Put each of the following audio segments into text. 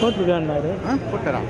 போட்டுருக்காரு போட்டுறான்.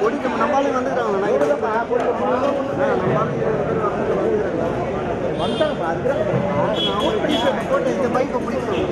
நம்மளால வந்துட்டாங்க போட்டு இந்த பைக்கை பிடிக்கணும்.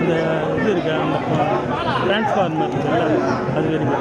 இந்த இது இருக்கு அந்த டிரான்ஸ்ஃபார்மர் இருக்குல்ல அது இருக்கு.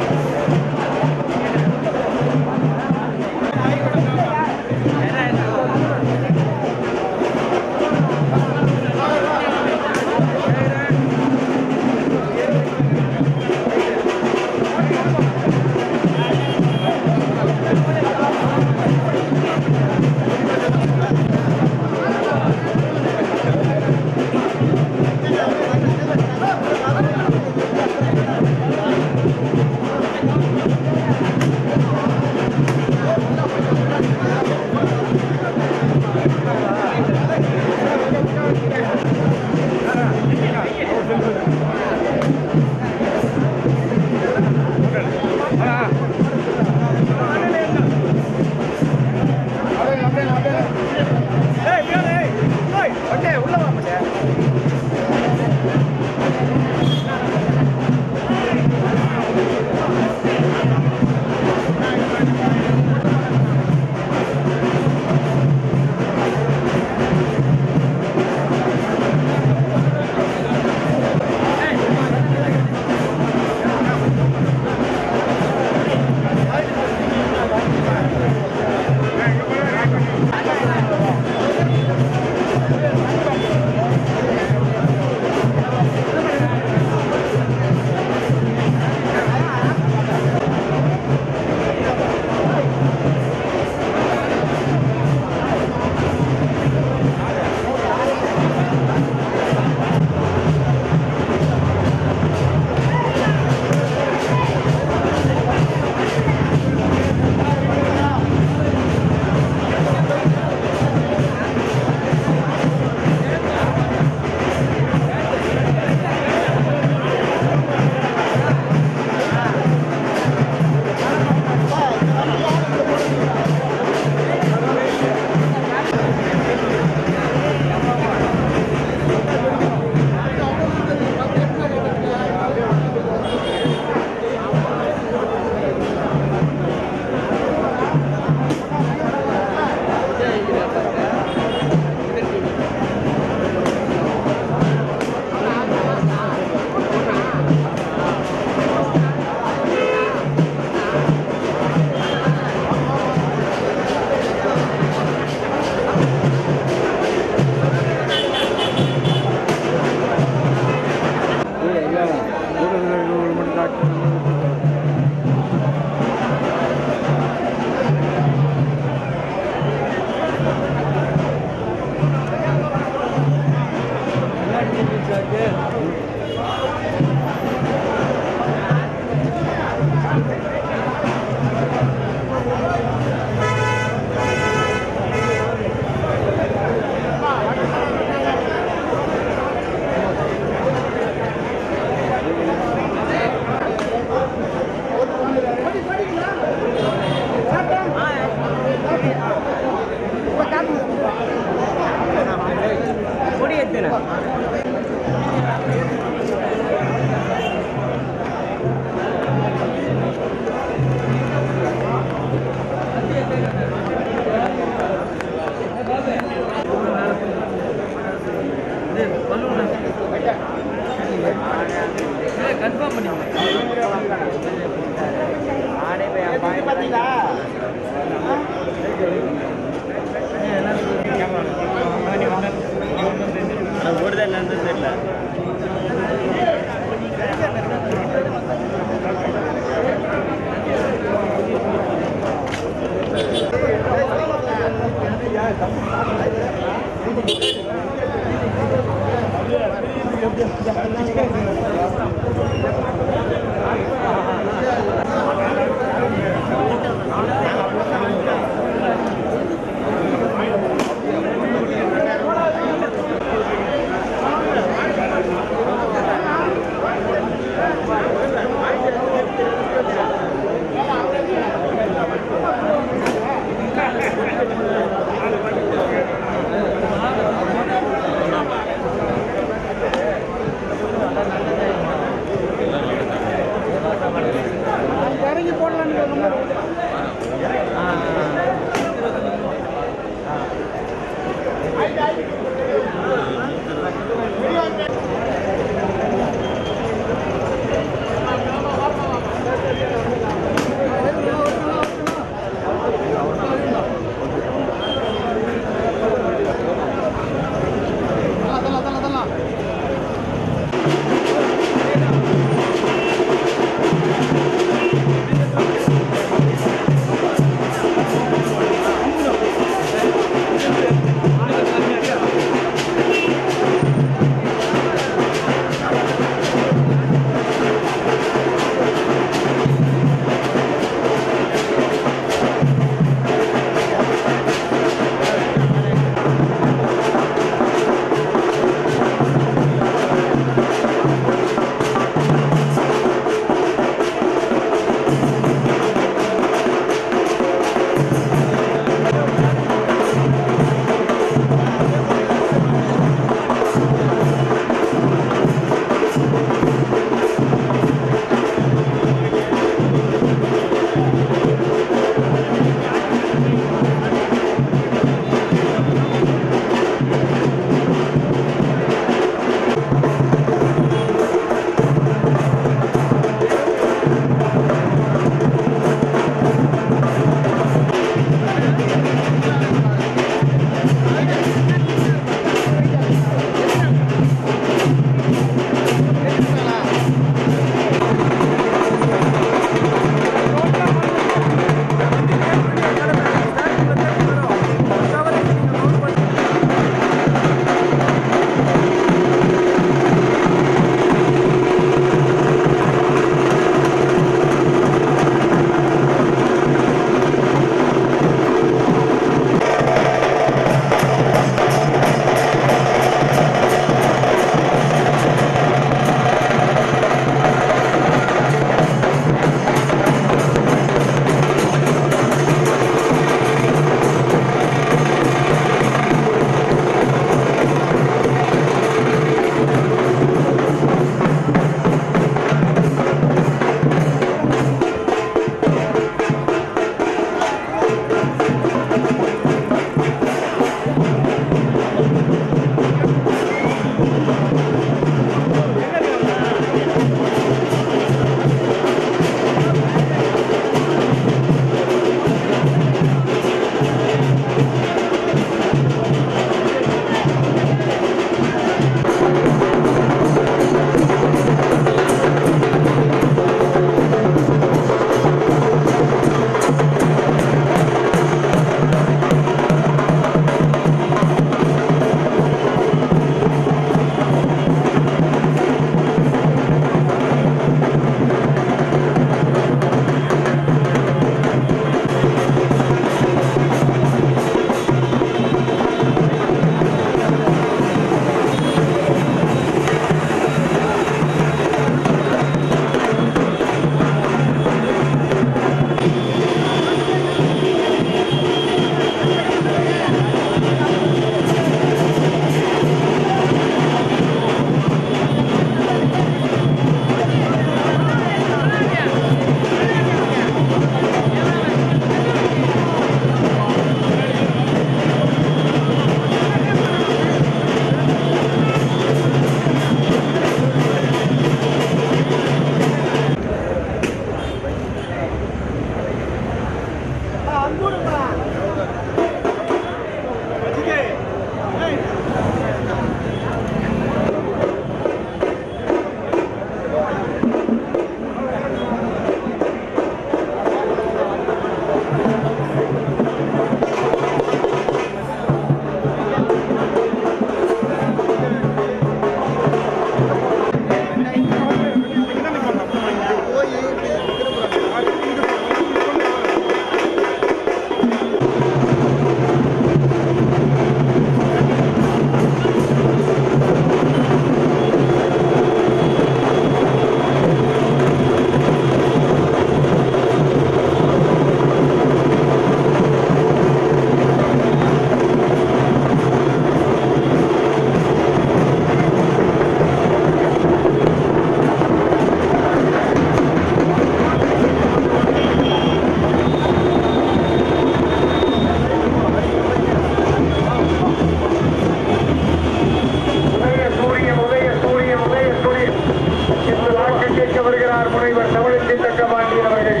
இன்று வாக்கு கேட்க வருகிறார் முனைவர் தமிழத்தின் தக்கபாண்டியன் அவர்கள்.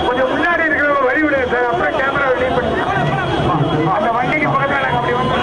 கொஞ்சம் முன்னாடி இருக்கிறவங்க வழி விடுங்க சார், அப்புறம் கேமரா வெளியே பண்ணி அந்த வண்டிக்கு பக்கத்தில் நாங்கள் அப்படி வந்து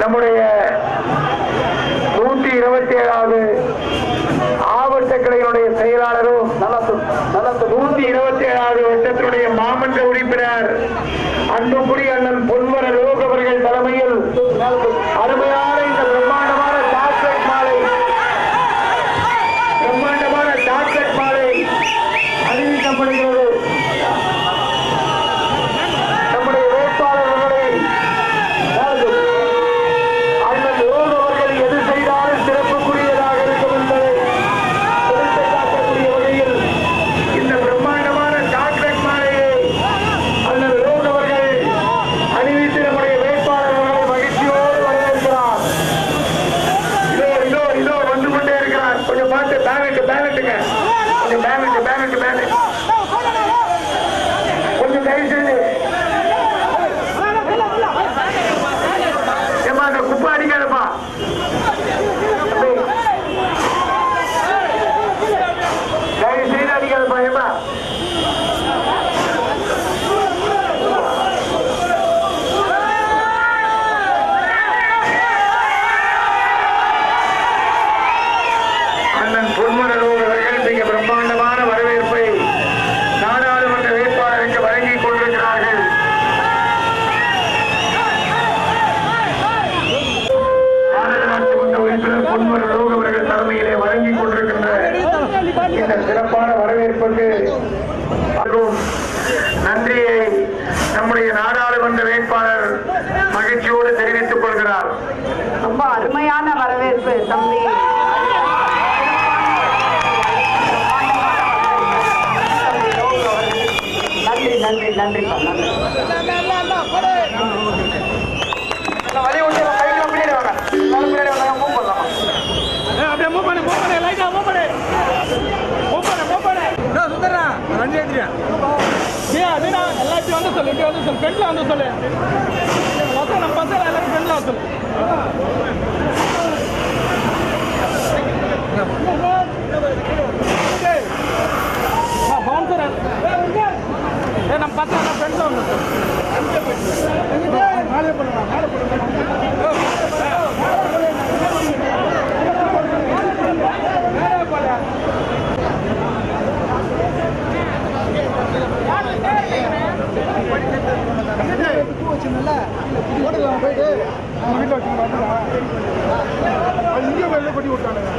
நம்முடைய 127வது ஆவட்ட கிளையினுடைய செயலாளரும் 127வது வட்டத்தினுடைய மாமன்ற உறுப்பினர் அன்புக்குடி அண்ணன் பொன்வர லோக் அவர்கள் தலைமையில் அருமையான இந்த பிரம்மாண்டமான சாக்லேட் மாலை அறிவிக்கப்படுகிறது. நம்முடைய வேட்பாளர்களை அண்ணன் லோக் அவர்கள் எது செய்தாலும் சிறப்புக்குரியதாக இருக்கும் என்பதை எடுத்து காட்டக்கூடிய வகையில் இந்த பிரம்மாண்டமான சாக்லேட் மாலையை அண்ணன் லோக் அவர்கள் அறிவித்து நம்முடைய வேட்பாளர்களை மகிழ்ச்சியோடு வரவேற்கிறார். இதோ வந்து கொண்டே இருக்கிறார். கொஞ்சம் பார்த்து பேனட்டுங்க, கொஞ்சம் பேனட்டு கொஞ்சம் தயவு செய்து ஏமா அந்த குப்பை அடிக்காதப்பா. தயவு செய்து அடிக்காதப்பா. ஏமா அண்ணன் பொன்மரலூர் அவர்கள் மிக பிரம்மாண்டமான வரவேற்பை நாடாளுமன்ற வேட்பாளருக்கு வழங்கிக் கொண்டிருக்கிறார்கள். நாடாளுமன்ற உறுப்பினர் பொன்மரலூர் அவர்கள் தலைமையிலே வழங்கிக் கொண்டிருக்கின்ற இந்த சிறப்பான வரவேற்புக்கு நன்றியை நம்முடைய நாடாளுமன்ற வேட்பாளர் மகிழ்ச்சியோடு தெரிவித்துக் கொள்கிறார். ரொம்ப அருமையான வரவேற்பு தம்பி. நன்றி நன்றிப்பா, நன்றி. வழி விட்டு கைக்கு பின்னாடி வாங்க, பின்னாடி வாங்க, மூவ் பண்ணலாம். அப்படியே மூவ் பண்ணு லைட்டா மூவ் பண்ணு சுந்தரா வண்டி ஏற்றியா அப்படின்னா எல்லாத்தையும் வந்து சொல்லு, இப்படி வந்து சொல்லு, ஃப்ரெண்ட்ல வந்து சொல்லு. நம்ம பசங்க எல்லாரும் ஃப்ரெண்ட்ல வந்து சொல்லு. பவுன்சர் நம்ம பசங்க ஃப்ரெண்ட்ல வந்து மேலே பண்ணுவாங்க, மேலே போயிட்டு வீட்டில் வச்சு இங்கே வெளில கொட்டி விட்டானுங்க.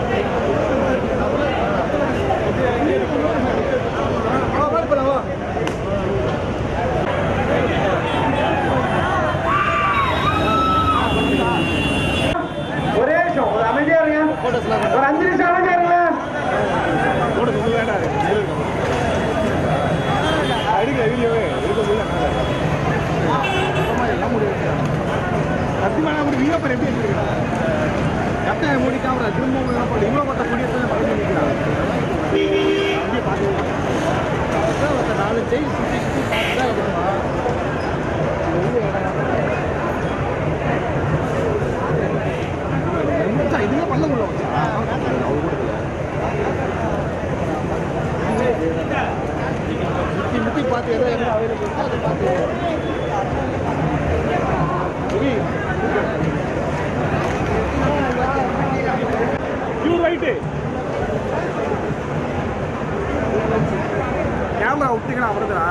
போகலாமா? இதுவே பண்ண முடியல முத்தி பார்த்து எதோ எங்கே அவைலபிள் அதை பார்த்து பியூர் ஒயிட்டு கேமரா விட்டீங்கன்னா வருதுடா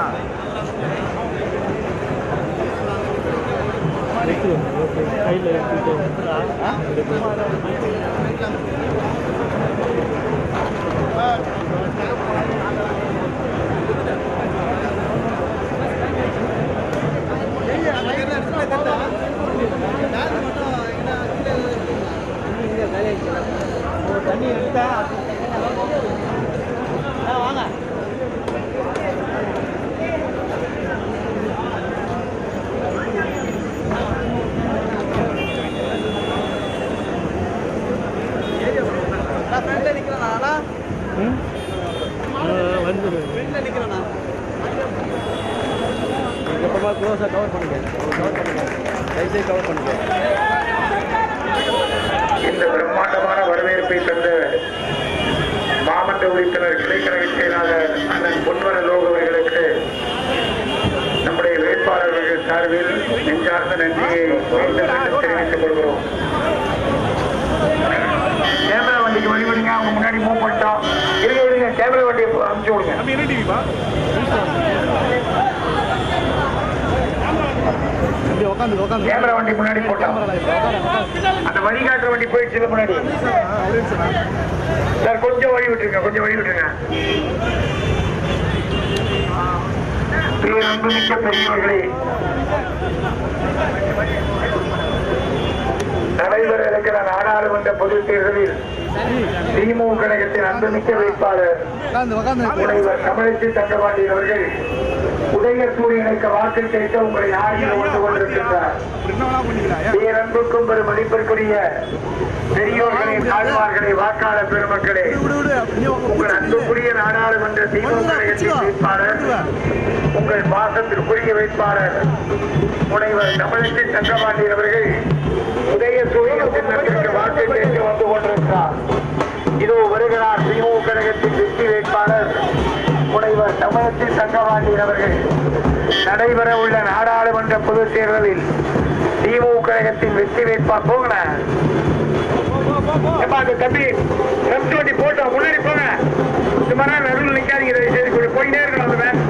தண்ணி இருக்கா வாங்க க்ளோஸாக கவர் பண்ணுங்க லைட்டாக கவர் பண்ணுங்க. இந்த பிரம்மாண்டமான வரவேற்பை தந்த மாவட்ட உறுப்பினர் கிளைக்கழக செயலாளர் அண்ணன் பொன்வர லோக அவர்களுக்கு நம்முடைய வேட்பாளர்கள் சார்பில் நெஞ்சார்ந்த நன்றியை தெரிவித்துக் கொள்கிறோம். கேமரா வண்டிக்கு வழிபடுங்க, அவங்க முன்னாடி மூவ் பண்ணிட்டோம். இருங்க கேமரா வண்டியை அனுப்பிச்சு விடுங்க. நம்ம என்ன டிவிப்பா உட்காந்து கேமரா வண்டி முன்னாடி போட்டோம். அந்த வழிகாட்டுற வண்டி போயிடுச்சு முன்னாடி. சார் கொஞ்சம் வழி விட்டுருங்க, கொஞ்சம் வழி விட்டுருங்க. அன்புமிக்க பெரியவர்களே, நடைபெற இருக்கிற நாடாளுமன்ற பொதுத் தேர்தலில் திமுக கழகத்தின் அன்புமிக்க வேட்பாளர் முனைவர் தமிழிசை தங்கபாண்டியன் அவர்கள் உதயசூரியனுக்கு வாக்கு கேட்க உங்களை நாடியில் வந்து கொண்டிருக்கின்றார். பேரன்புக்கும் பெரும் மதிப்பிற்குரிய பெரியோர்களே, தாழ்வார்களே, வாக்காளர் பெருமக்களே, உங்கள் அன்புக்குரிய நாடாளுமன்ற திமுக கழகத்தின் வேட்பாளர், உங்கள் பாசத்திற்குரிய வேட்பாளர் முனைவர் தமிழிசை தங்கபாண்டியன் அவர்கள் உதயசூரியன் சின்னத்திற்கு வாக்கு கேட்க வந்து கொண்டிருக்கிறார். இதோ வருகிறார் திமுக கழகத்தின் வெற்றி வேட்பாளர் முனைவர் தமிழிசை தங்கபாண்டியன் அவர்கள். நடைபெற உள்ள நாடாளுமன்ற பொதுத் தேர்தலில் திமுக கழகத்தின் வெற்றி வேட்பாளர் போங்க தம்பி லெப்ட் வண்டி போட்டோம், முன்னாடி போங்க. இந்த மாதிரி நடுவில் நிக்காதீங்க, போயிட்டே இருக்கணும். அந்த மேன்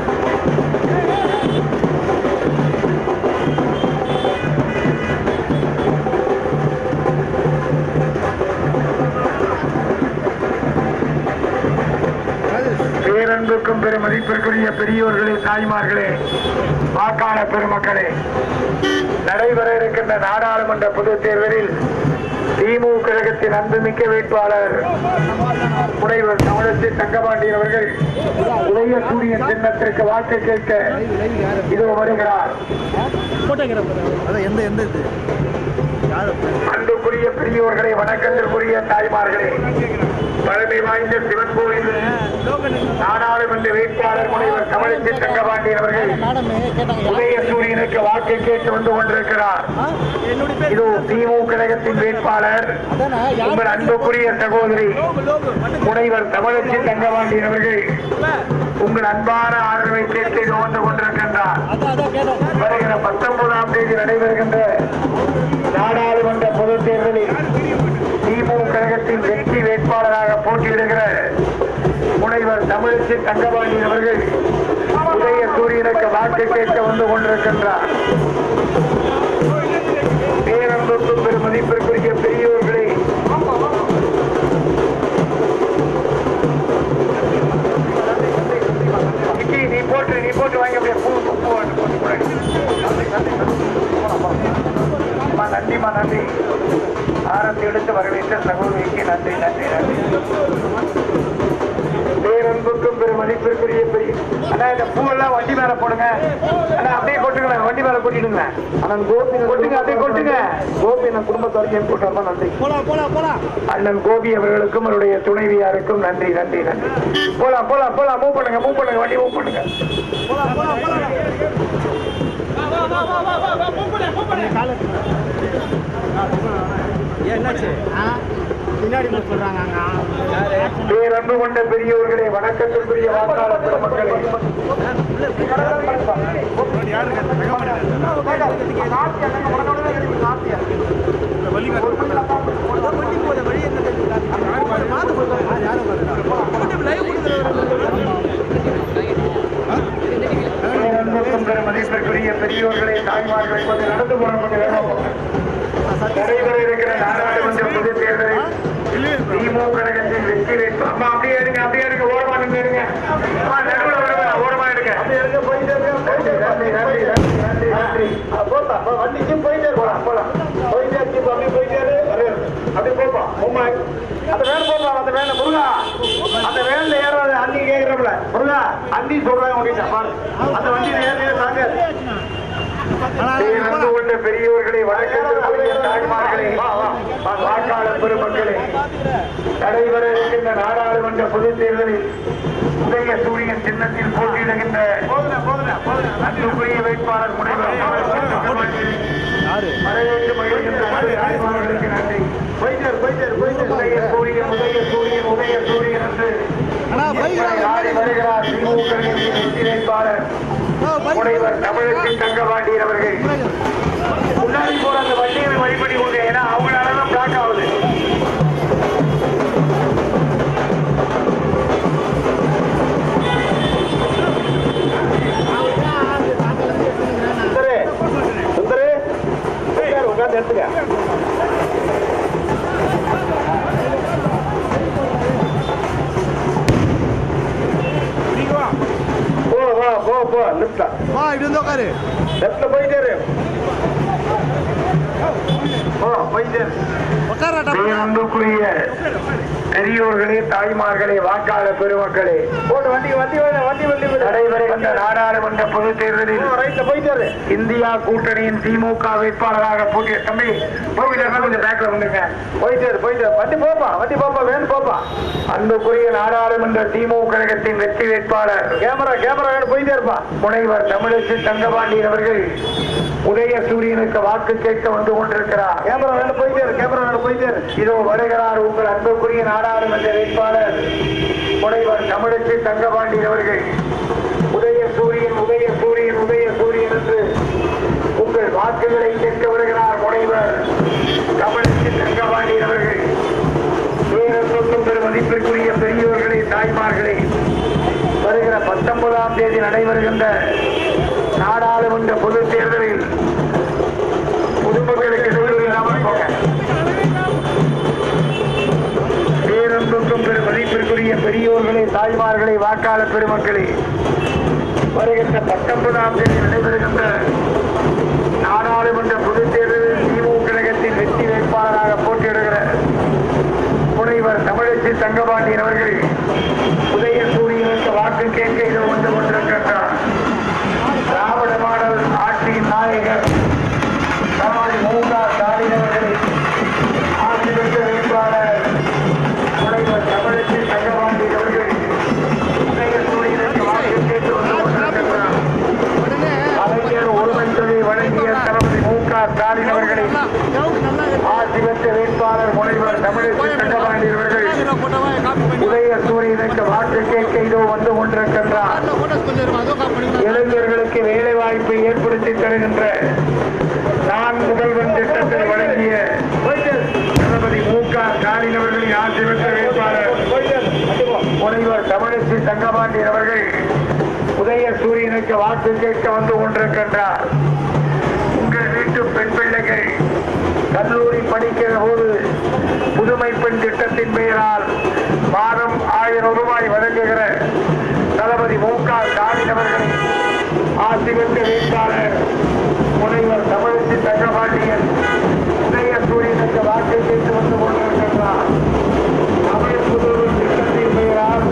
பேரன்புக்கும் பெரும் மதிப்பிற்குரிய பெரியோர்களே, தாய்மார்களே, வாக்காளர் பெருமக்களே, நடைபெற இருக்கின்ற நாடாளுமன்ற பொதுத் தேர்தலில் திமுக கழகத்தின் அன்புமிக்க வேட்பாளர் முனைவர் தமிழிசை தங்கபாண்டியன் அவர்கள் உதயசூரியன் சின்னத்திற்கு வாக்கு கேட்க இதோ வருகிறார். அன்புக்குரிய பெரியோர்களே, வணக்கத்திற்குரிய தாய்மார்களே, பழமை வாய்ந்த சிவன் கோயில் நாடாளுமன்ற வேட்பாளர் முனைவர் தமிழிசை தங்கபாண்டியன் அவர்கள் உதயசூரியனுக்கு வாக்கு கேட்டு வந்து கொண்டிருக்கிறார். இது திமுக கழகத்தின் வேட்பாளர் உங்கள் அன்புக்குரிய சகோதரி முனைவர் தமிழிசை தங்கபாண்டியன் அவர்கள் உங்கள் அன்பான ஆதரவை கேட்டு வந்து கொண்டிருக்கின்றார். வருகிற 19ஆம் தேதி நடைபெறுகின்ற நாடாளுமன்ற பொதுத் தேர்தலில் திமுக கழகத்தின் வெற்றி வேட்பாளராக போட்டியிடுகிற முனைவர் தமிழிசை தங்கபாண்டியன் அவர்கள் உதயசூரியனுக்கு வாக்கு கேட்க வந்து கொண்டிருக்கின்றார். பேரன்புக்கும் பெரும் மதிப்பிற்குரிய பெரியோர்களே, நீ போட்டு வாங்க. அப்படியே நன்றிமா, நன்றி. ஆரத்தி எடுத்து வரவேற்ற சகோதரிக்கு நன்றி, நன்றி, நன்றி. பேரன்புக்கும் பெரும் மதிப்பிற்குரிய பெரிய அண்ணா இந்த பூவெல்லாம் வண்டி மேல போடுங்க அண்ணா அப்படியே கொட்டுங்களேன் வண்டி மேல கொட்டிடுங்க அண்ணன் கோபி கொட்டுங்க அப்படியே கொட்டுங்க கோபி என் குடும்பத்தோரையும் கூட்டமா நன்றி அண்ணன் கோபி அவர்களுக்கும் அவருடைய துணைவியாருக்கும் நன்றி நன்றி நன்றி போலாம் போலாம் போலாம் மூவ் பண்ணுங்க வண்டி மூவ் பண்ணுங்க பேரன்பு கொண்ட பெரியவர்களே வணக்கத்திற்குரிய வாக்காளர் பெருமக்களே மதிப்பிற்குரிய பெரியோர்களை தாய்மார்களை கொஞ்சம் நடந்து போன நடைபெற இருக்கிற நாடாளுமன்ற பொதுத் தேர்தலில் திமுக கழகத்தின் வெற்றி வேட்பு அம்மா அப்படியே எடுங்க ஓரமா நின்று இருங்க நடுவில் வருங்க ஓரமா எடுங்க வண்டிக்கும் போயிட்டே போலாம் போயிட்டே அப்படி போயிட்டே அப்படி போப்போம் அந்த வேன் போடுறான் அந்த வேன் முருகா அந்த வேன்ல ஏறாது அண்ணி கேட்கிறப்பல முருகா அண்ணி சொல்றாங்க அந்த வண்டியில ஏறிய தாங்க கொண்ட பெரியவர்களை வணக்கத்திற்குரிய தாய்மார்களே வாக்காளர் பெருமக்களே நடைபெற இருக்கின்ற நாடாளுமன்ற பொதுத் தேர்தலில் உதய சூரியன் சின்னத்தில் போட்டியிடுகின்ற அன்புக்குரிய வேட்பாளர் முனைவர் வரவேற்று மகிழ்கின்ற தாய்மார்களுக்கு நன்றி உதய சூரியன் என்று வருகிறார் திமுக வேட்பாளர் முனைவர் தமிழச்சி தங்கபாண்டியன் அவர்கள் முன்னாடி போற அந்த வண்டியை வழிபடி கொண்டு ஏன்னா அவங்களாலதான் பிளாக் ஆகுது சுந்தரே உட்காந்து எடுத்துக்க போ லெஃப்ட்ல வா இப்படி வந்து உட்காரு லெஃப்ட்ல போயிட்டே இரு அன்புக்குரிய பெரியோர்களே தாய்மார்களே வாக்காளர் பெருமக்களே நடைபெறுகின்ற நாடாளுமன்ற பொதுத் தேர்தலில் இந்தியா கூட்டணியின் திமுக வேட்பாளராக போட்டிய தம்பி கொஞ்சம் பேக்ல வந்துங்க போயிட்டு வண்டி போப்பா வேணும் போப்பா அன்புக்குரிய நாடாளுமன்ற திமுக கழகத்தின் வெற்றி வேட்பாளர் கேமரா வேணும் போயிட்டே இருப்பா முனைவர் தமிழச்சி தங்கபாண்டியன் அவர்கள் உதய சூரியனுக்கு வாக்கு கேட்க வந்து கொண்டிருக்கிறார் கேமரா வேணும் போயிட்டே இதோ வருகிறார் உங்கள் அன்புக்குரிய நாடாளுமன்ற வேட்பாளர் முனைவர் தமிழச்சி தங்கபாண்டியன் அவர்கள் உதய சூரியன் என்று உங்கள் வாக்குகளை கேட்க வருகிறார் முனைவர் தமிழச்சி தங்கபாண்டியன் அவர்கள் பேரன்புக்கும் பெரும் மதிப்பிற்குரிய பெரியோர்களே தாய்மார்களே வருகிற 19ஆம் தேதி நடைபெறுகின்ற நாடாளுமன்ற பொதுத் தேர்தலில் பொதுமக்களுக்கு எதிர்ப்பு இல்லாமல் போக பேரன்புக்கும் பெரும் மதிப்பிற்குரிய பெரியோர்களே தாய்மார்களே வாக்காளர் பெருமக்களே வருகின்ற 19ஆம் தேதி நடைபெறுகின்ற நாடாளுமன்ற பொதுத் தேர்தலில் திமுக கழகத்தின் வெற்றி வேட்பாளராக போட்டியிடுகிற முனைவர் தமிழச்சி தங்கபாண்டியன் அவர்கள் உதய சூரியனுக்கு வாக்கு கேட்க இது வந்து கொண்டிருக்கின்றார். திராவிட மாடல் ஆட்சியின் நாயகர் மு.க. ஸ்டாலின் அவர்களை ஆட்சி பெற்ற வேட்பாளர் முனைவர் தமிழச்சி தங்கபாண்டியன் அவர்கள் உதய சூரியனுக்கு வாக்கு கேட்டு வந்து கொண்டிருக்கின்றார். கலைஞர் ஒருமைத்தொகை வழங்கிய தளபதி மு.க. ஸ்டாலின் அவர்களை ஆட்சி பெற்ற வேட்பாளர் முனைவர் தமிழச்சி தங்கபாண்டியன் அவர்கள் உதய சூரியனுக்கு வாக்கு கேட்க இதோ வந்து கொண்டிருக்கின்றார். இளைஞர்களுக்கு வேலை வாய்ப்பை ஏற்படுத்தி தருகின்ற நான் முதல்வன் திட்டத்தை வழங்கிய தளபதி மு.க. ஸ்டாலின் அவர்களின் ஆட்சி பெற்ற வேட்பாளர் முனைவர் தமிழச்சி தங்கபாண்டியன் அவர்கள் உதய சூரியனுக்கு வாக்கு கேட்க வந்து கொண்டிருக்கின்றார். உங்கள் வீட்டு பெண் பிள்ளைகள் கல்லூரி படிக்கிற போது புதுமை பெண் திட்டத்தின் பெயரால் மாதம் 1000 ரூபாய் வழங்குகிற தளபதி மு.க. ஸ்டாலின் அவர்களை ஆட்சி பெற்ற வேட்பாளர் முனைவர் தமிழச்சி தங்கபாண்டியன் உதய சூரியனுக்கு வாக்கு கேட்டு வந்து கொண்டிருக்கின்றார். தமிழ் புதுமை திட்டத்தின் பெயரால்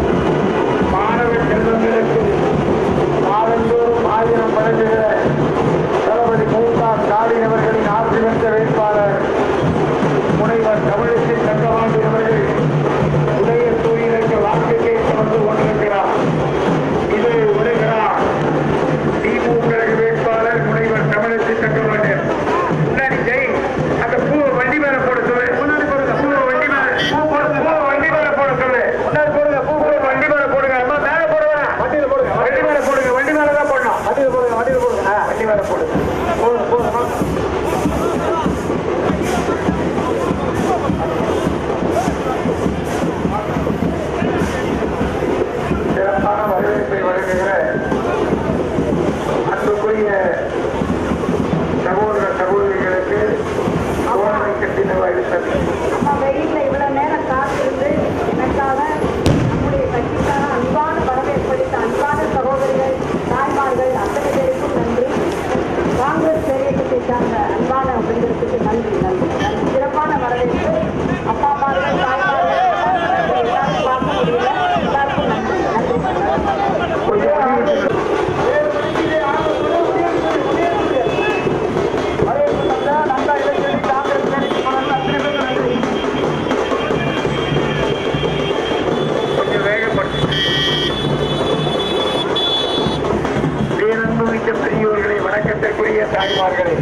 வணக்கத்திற்குரிய தாய்மார்களே,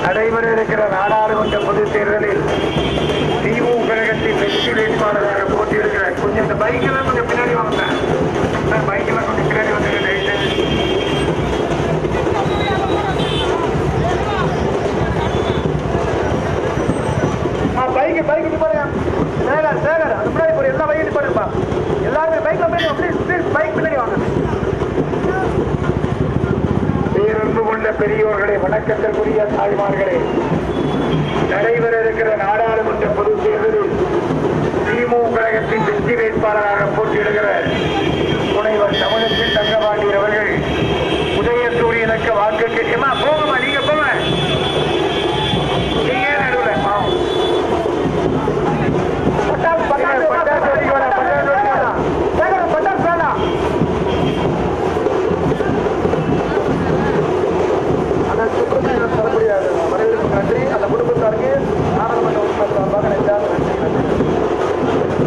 நடைபெற இருக்கிற நாடாளுமன்ற பொதுத் தேர்தலில் திமுக கழகத்தின் வெற்றி வேட்பாளராக போட்டியிடுகிற கொஞ்சம் இந்த பைக்கெல்லாம் கொஞ்சம் பின்னாடி வாங்க, பைக்கெல்லாம் கொஞ்சம் பின்னாடி வந்து பைக்கு நிப்பாருங்க. சேகர் அது முன்னாடி போற எல்லா பைக்கும் நிப்பாருப்பா. எல்லாருமே பைக்ல போய் பைக் பின்னாடி வாங்க. பேரன்பு கொண்ட பெரியோர்களே, வணக்கத்திற்குரிய தாய்மார்களே, நடைபெற இருக்கிற நாடாளுமன்ற பொதுத் தேர்தலில் திமுக கழகத்தின் வெற்றி வேட்பாளராக போட்டியிடுகிற முனைவர் தமிழச்சி தங்கபாண்டி அவர்கள் உதயசூரியனுக்கு வாக்கு கேட்குமா? போகமா, நீங்க போங்க. நீங்க நடுவில் நன்றி. அந்த குடும்பத்தாருக்கு நாடாளுமன்ற உறுப்பினர் சார்பாக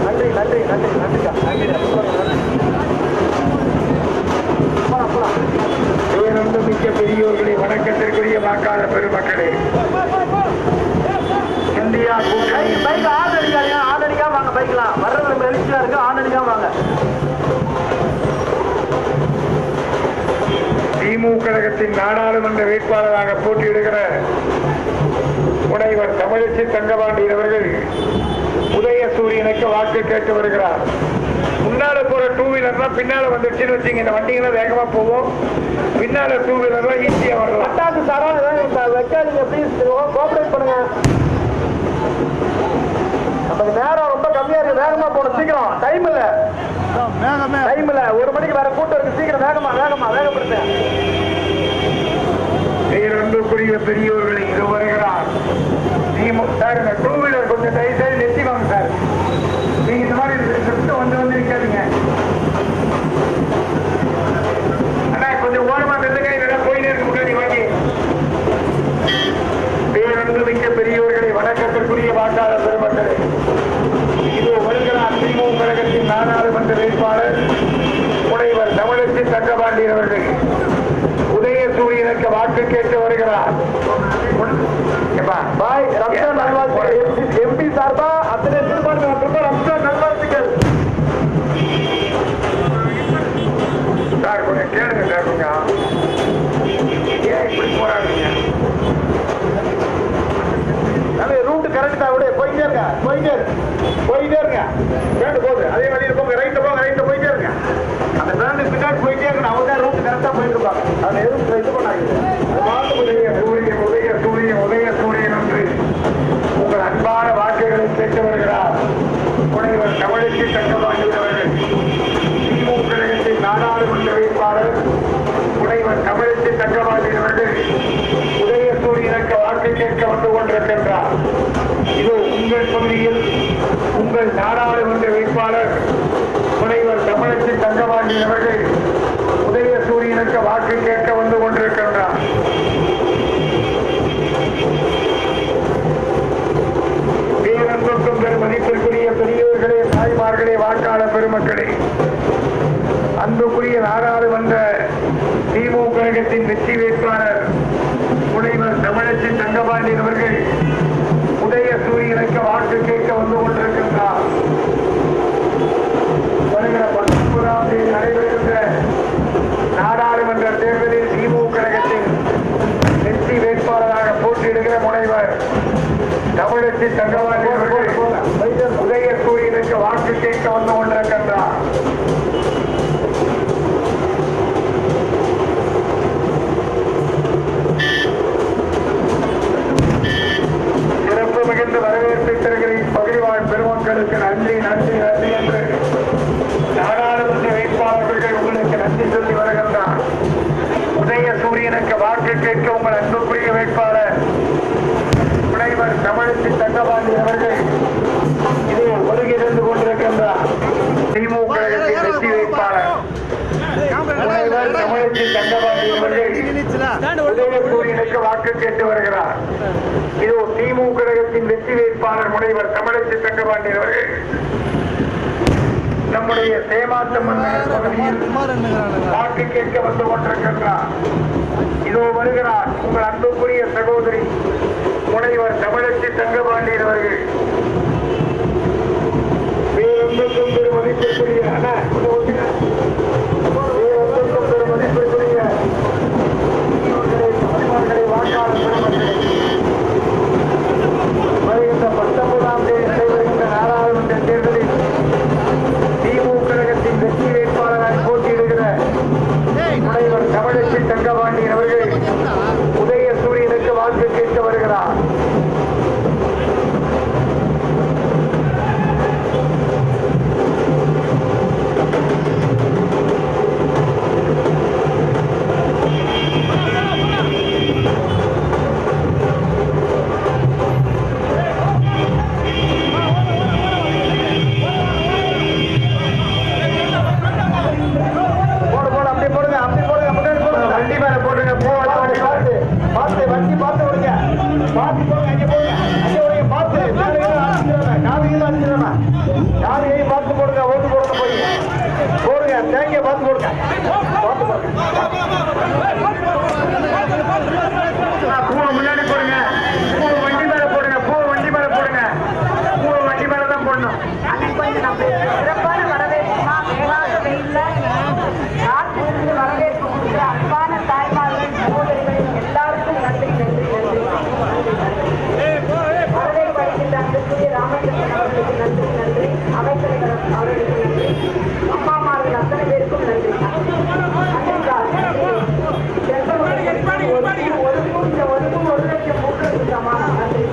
நன்றி நன்றி நன்றி நன்றிக்கா. பேருந்து மிக்க பெரியோர்களே, வணக்கத்திற்குரிய வாக்காளர் பெருமக்களே, இந்தியா கூட்டணி பைக் ஆதரிக்கா வாங்க. பைக்லாம் வர்றது நம்ம எழுச்சியா இருக்கு. ஆதரிக்கா வாங்க. திமுக கழகத்தின் நாடாளுமன்ற வேட்பாளராக போட்டியிடுகிற முனைவர் தமிழச்சி தங்கபாண்டி அவர்கள் உதயசூரியனுக்கு வாக்கு கேட்டு வருகிறார். முன்னால போற டூ வீலர்லாம் பின்னால வந்துருச்சுன்னு வச்சுங்க, இந்த வண்டிங்கெல்லாம் வேகமா போவோம். பின்னால டூ வீலர்லாம் ஈஸியா வரலாம். பட்டாசு தரம் வைக்காதீங்க ப்ளீஸ், கோஆபரேட் பண்ணுங்க. நமக்கு நேரம் ரொம்ப கம்மியா இருக்கு, வேகமா போகணும். சீக்கிரம், டைம் இல்ல. ஒரு மணிக்கு வேற கூட்டம் இருக்கு. சீக்கிரம் வேகப்படுத்த. பேரன்புக்குரிய பெரியோர்களை இது வருகிறார் சார். இந்த டூ வீலர் கொஞ்சம் தயவு செய்து நிறுத்தி வாங்க சார். நீங்க இந்த மாதிரி வந்து நிற்காதீங்க. ஆனா கொஞ்சம் ஓரமா நிறுத்துங்க, போயினே இருக்க முன்னாடி வாங்கி. பேரன்பு மிக்க பெரியோர்களை, வணக்கத்திற்குரிய வாக்காளர் பெருமக்களே, இது வருகிறார் திமுக கழகத்தின் நாடாளுமன்ற வேட்பாளர் முனைவர் தமிழச்சி தங்கபாண்டி அவர்கள் உதயசூரியனுக்கு வாக்கு கேட்டு வருகிறார். எம்பி சார்பா அத்தனை ரம்ஜான் நல்வாழ்த்துக்கள் சார். கொஞ்சம் கேளுங்க சார், கொஞ்சம் ஏன் இப்படி போராடுறீங்க? ரூட் கரெக்டா விட போயிட்டே இருங்க. பேண்டு போகுது, அதே வழியில் போங்க. ரைட்ல போயிட்டே இருங்க. அந்த பேண்டு பின்னாடி போயிட்டே இருக்கு. அவங்க தான் ரூட் கரெக்டா போயிட்டு இருப்பாங்க. அதை எதுவும் இது பண்ணாங்க. உதயசூரியன் என்று உங்கள் அன்பான வாக்குகளை கேட்டு வருகிறார் முனைவர் தமிழச்சி தங்கபாண்டி அவர்கள். திமுக கழகத்தின் நாடாளுமன்ற வேட்பாளர் முனைவர் தமிழச்சி தங்கபாண்டி அவர்கள் உதயசூரியனுக்கு வாக்கு கேட்க வந்து கொண்டிருக்கின்றார். இது உங்கள் பகுதியில் உங்கள் நாடாளுமன்ற வேட்பாளர் முனைவர் தமிழச்சி தங்கபாண்டி அவர்கள் உதயசூரியனுக்கு வாக்கு கேட்க வந்து கொண்டிருக்கின்றார். பேரன்புக்கும் மதிப்பிற்குரிய பெரியோர்களே, தாய்மார்களே, வாக்காளர் பெருமக்களே, அன்புக்குரிய நாடாளுமன்ற திமுக கழகத்தின் வெற்றி வேட்பாளர் முனைவர் தமிழச்சி தங்கபாண்டி அவர்கள் உதயசூரியனுக்கு வாக்கு கேட்க வந்து கொண்டிருக்கின்றார். வருகிற 19ஆம் தேதி நடைபெறுகின்ற நாடாளுமன்ற தேர்தலில் திமுக கழகத்தின் வெற்றி வேட்பாளராக போட்டியிடுகிற முனைவர் தமிழச்சி தங்கபாண்டி அவர்கள் உதயசூரியனுக்கு வாக்கு கேட்க வந்து கொண்டிருக்கின்றார். சிறப்பு மிகுந்த வரவேற்பை தருகிற பகுதிவாழ் பெருமக்களுக்கு நன்றி நன்றி நன்றி என்று நாடாளுமன்ற வேட்பாளர்கள் உங்களுக்கு நன்றி சொல்லி வருகின்றார். உதயசூரியனுக்கு வாக்கு கேட்க உங்கள் அன்புக்குரிய வேட்பாளர் முனைவர் தமிழச்சி தங்கபாண்டி அவர்கள் இது ஒருங்கி இருந்து கொண்டிருக்கின்றார். திமுக கழகத்தின் வெற்றி வேட்பாளர் முனைவர் தமிழச்சி தங்கபாண்டி அவர்கள் உதயசூரியனுக்கு வாக்கு கேட்டு வருகிறார். இது திமுக கழகத்தின் வெற்றி வேட்பாளர் முனைவர் தமிழச்சி தங்கபாண்டி அவர்கள் நம்முடைய சேமாத்தம்மன் பகுதியில் வாக்கு கேட்க வந்து கொண்டிருக்கின்றார். இதோ வருகிறார் உங்கள் அன்புக்குரிய சகோதரி முனைவர் தமிழச்சி தங்கபாண்டியன் அவர்கள். வேறொன்றுக்கும் பெரும் மதிப்பிற்குரிய வேறொன்றுக்கும் பெரும் மதிப்பிற்குரிய வருகின்ற 19ஆம் தேதி நடைபெறுகின்ற நாடாளுமன்ற தேர்தலில் திமுக கழகத்தின் வெற்றி வேட்பாளராக போட்டியிடுகிற முனைவர் தமிழச்சி தங்கபாண்டியன் அவர்கள் உதயசூரியனுக்கு வாக்கு கேட்க வருகிறார். சிறப்பான வரவேற்புமா வேளாண் வெயில்ல நாள் புரிந்து வரவேற்பு கொடுத்த அன்பான தாய்மார்கள் சகோதரிகள் எல்லாருக்கும் நன்றி நன்றி நன்றி. வரவேற்பு அளிக்கின்ற அன்புக்குரிய ராமச்சந்திரன் அவர்களுக்கு நன்றி நன்றி. அமைச்சர்கள் அவர்களுக்கு நன்றி. அம்மாமார்கள் அத்தனை பேருக்கும் நன்றி. ஒதுக்கும் 1 லட்சம் பூக்களுக்கு சமானம். நன்றி.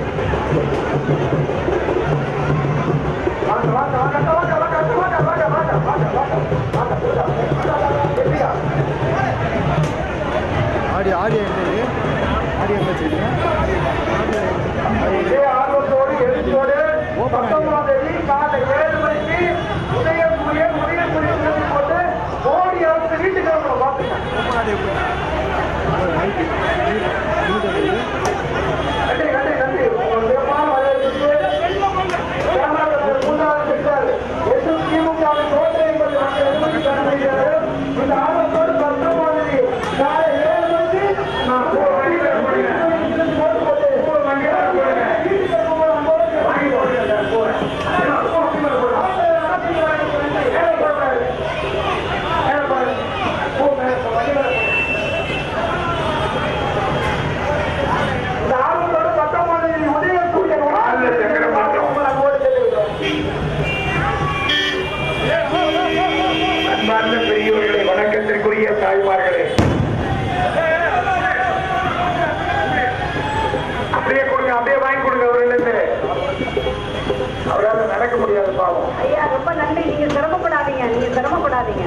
ஆர்வத்தோடு எழுச்சியோடு 19ஆம் தேதி காலை 7 மணிக்கு உதயசூரியன் போட்டு மோடி அரசு வீட்டுக்கு பார்த்துங்க. நன்றி நன்றி நன்றி. திமுகவின் கோட்டையை இந்த ஆர்வத்தோடு 19ஆம் தேதி காலை 7 மணிக்கு பெரியவர்களை வணக்கத்திற்குரிய தாய்மார்களே, அப்படியே கொடுங்க, அப்படியே வாங்கி கொடுங்க. அவர்களிருந்து அவரால் நடக்க முடியாது பாவம். ஐயா ரொம்ப நன்றி. நீங்க சிரமப்படாதீங்க, நீங்க சிரமப்படாதீங்க,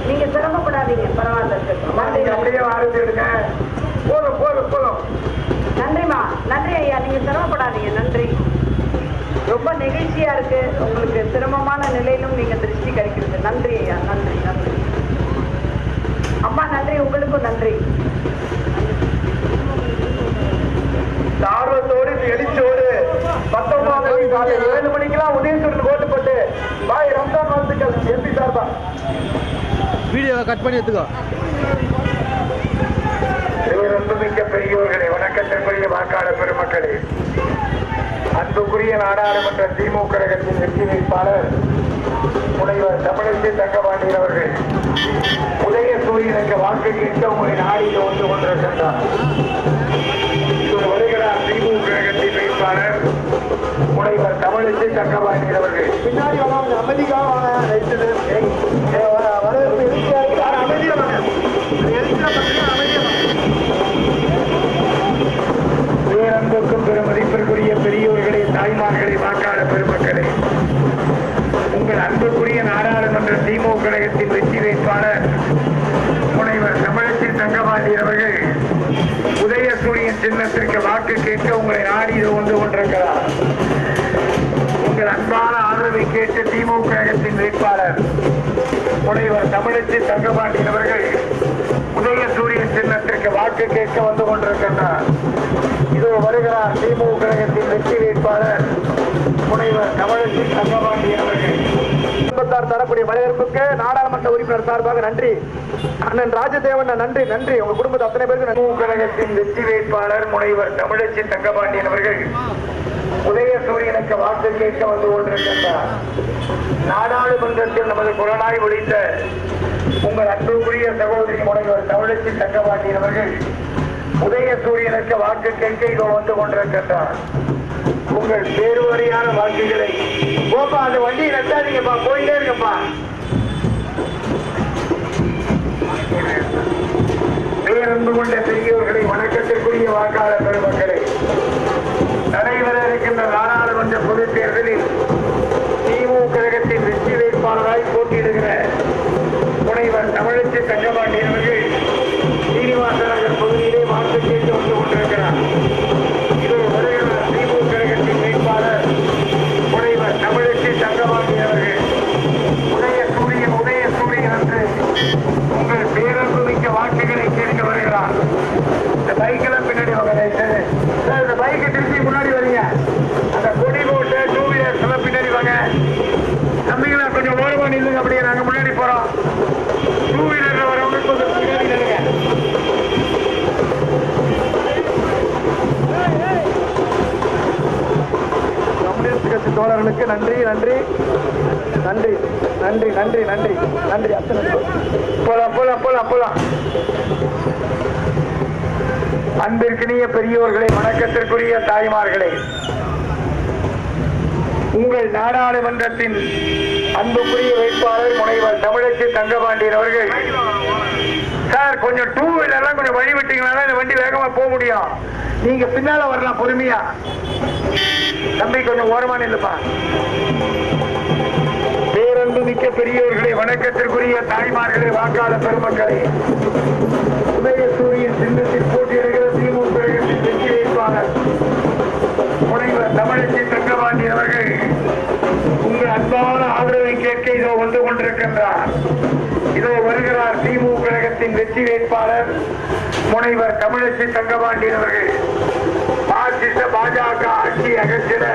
நீங்க சிரமப்படாதீங்க. பரவாயில்ல இருக்கட்டும். நன்றி. அப்படியே ஆரம்பிச்சு எடுங்க. போதும் போதும் போதும். நன்றிமா, நன்றி ஐயா. நீங்க சிரமப்படாதீங்க. நன்றி. ரொம்ப நெகிழ்ச்சியா இருக்கு. உங்களுக்கு சிரமமான நிலையிலும் நீங்க திருஷ்டி கிடைக்கிறது. நன்றி ஐயா. நன்றி நன்றி. அம்மா நன்றி. உங்களுக்கும் நன்றி. ஆர்வத்தோடு எழுச்சியோடு 19ஆம் தேதி காலை 7 மணிக்கெல்லாம் உதயசூரியன் ஓட்டு போட்டு பாய் ரம்ஜான் வாழ்த்துக்கள். எம்பி சார்பா வீடியோவை கட் பண்ணி எடுத்துக்கோ. மிக்க பெரியோர்களே, வணக்கத்திற்குரிய வாக்காளர் பெருமக்களே, அன்புக்குரிய நாடாளுமன்ற திமுக கழகத்தின் வெற்றி வேட்பாளர் முனைவர் தமிழச்சி தங்கபாண்டியன் அவர்கள் உதயசூரியனுக்கு வாக்கு கேட்க உங்களை நாடியில் ஒன்று கொண்டிருக்கின்றார். வருகிறார் திமுக கழகத்தின் வேட்பாளர் முனைவர் தமிழச்சி தங்கபாண்டியன் அவர்கள். பின்னாடி அமைதிக்காக பேரன்புக்கும் பெருமதிப்பிற்குரிய பெரியோர்களே, தாய்மார்களே, வாக்காளர் பெருமக்களே, உங்கள் அன்புக்குரிய நாடாளுமன்ற திமுக கழகத்தின் வெற்றி வேட்பாளர் முனைவர் தமிழச்சி தங்கபாண்டியன் அவர்கள் உதயசூரியன் சின்னத்திற்கு வாக்கு கேட்க உங்களை நாடியில் வந்து கொண்டிருக்கிறார். உங்கள் அன்பான ஆதரவை கேட்டு திமுக கழகத்தின் வேட்பாளர் முனைவர் தமிழச்சி தங்கபாண்டியன் அவர்கள் உதயசூரியன் சின்னத்திற்கு வாக்கு கேட்க வந்து கொண்டிருக்கின்றார். இதோ வருகிறார் திமுக கழகத்தின் வெற்றி வேட்பாளர் முனைவர் தமிழச்சி தங்கபாண்டியன் அவர்கள். குடும்பத்தார் தரக்கூடிய வரவேற்புக்கு நாடாளுமன்ற உறுப்பினர் சார்பாக நன்றி. அண்ணன் ராஜதேவன் நன்றி நன்றி. உங்க குடும்பத்தை அத்தனை பேருக்கு கழகத்தின் வெற்றி வேட்பாளர் முனைவர் தமிழச்சி தங்கபாண்டியன் அவர்கள் உதயசூரியனுக்கு வாக்கு கேட்க வந்து கொண்டிருக்கின்றார். நாடாளுமன்றத்தில் நமது குரலாய் ஒலித்த உங்கள் அன்புக்குரிய சகோதரி முனைவர் தமிழச்சி தங்கபாண்டியன் அவர்கள் உதயசூரியனுக்கு வாக்கு கேட்க இதோ வந்து கொண்டிருக்கின்றார். உங்கள் பேருவரியான வாக்குகளை போப்பா அந்த வண்டியை நட்டாதீங்கப்பா, போயிட்டே இருக்கப்பா. பேரன்பு கொண்ட பெரியவர்களை, வணக்கத்திற்குரிய வாக்காளர் பெருமக்களை, நடைபெற இருக்கின்ற நாடாளுமன்ற பொதுத் தேர்தலில் திமுக கழகத்தின் வெற்றி வேட்பாளராய் போட்டியிடுகிற முனைவர் தமிழச்சி தங்கபாண்டியன் அவர்கள் சீனிவாச நகர் பகுதியிலே வாக்கு கேட்டு வந்து கொண்டிருக்கிறார். இது வருகிற திமுக கழகத்தின் வேட்பாளர் முனைவர் தமிழச்சி தங்கபாண்டியன் அவர்கள் உதயசூரியன் என்று உங்கள் பேரன்பு மிக்க வாக்குகளை கேட்க வருகிறார். இந்த பைக்கெல்லாம் பின்னாடி வாங்க சார், இந்த பைக்கை திருப்பி முன்னாடி வரீங்க. அந்த கொடி போட்டு டூ வீலர்ஸ் எல்லாம் பின்னாடி வாங்க. தம்பிங்களா கொஞ்சம் ஓரமா நில்லுங்க, அப்படியே நாங்க முன்னாடி போறோம். டூ வீலர்ல வரவங்க கொஞ்சம் பின்னாடி நில்லுங்க. கம்யூனிஸ்ட் கட்சி தோழர்களுக்கு நன்றி நன்றி நன்றி நன்றி நன்றி நன்றி நன்றி. அத்தனை போலாம் போலாம் போலாம் போலாம். அன்பிற்கினிய பெரியோர்களே, வணக்கத்திற்குரிய தாய்மார்களே, உங்கள் நாடாளுமன்றத்தின் அன்புக்குரிய வேட்பாளர் முனைவர் தமிழச்சி தங்கபாண்டியன் அவர்கள். சார் கொஞ்சம் டூ வீலர்லாம் கொஞ்சம் வழி விட்டீங்கன்னா இந்த வண்டி வேகமா போக முடியும். நீங்க பின்னால வரலாம் பொறுமையா. தம்பி கொஞ்சம் ஓரமா நில்லுப்பா. பேரன்பு மிக்க பெரியோர்களே, வணக்கத்திற்குரிய தாய்மார்களே, வாக்காளர் பெருமக்களே, உதயசூரியன் சின்னத்தில் போட்டியிடுகிற திமுக கழகத்தின் வெற்றி வேட்பாளர் முனைவர் தமிழச்சி தங்கபாண்டியன் அவர்கள் உங்கள் அன்பான ஆதரவை கேட்க இதோ வந்து கொண்டிருக்கின்றார். இதோ வருகிறார் திமுக கழகத்தின் வெற்றி வேட்பாளர் முனைவர் தமிழச்சி தங்கபாண்டியன் அவர்கள். மார்க்சிஸ்ட பாஜக ஆட்சி அகற்றிட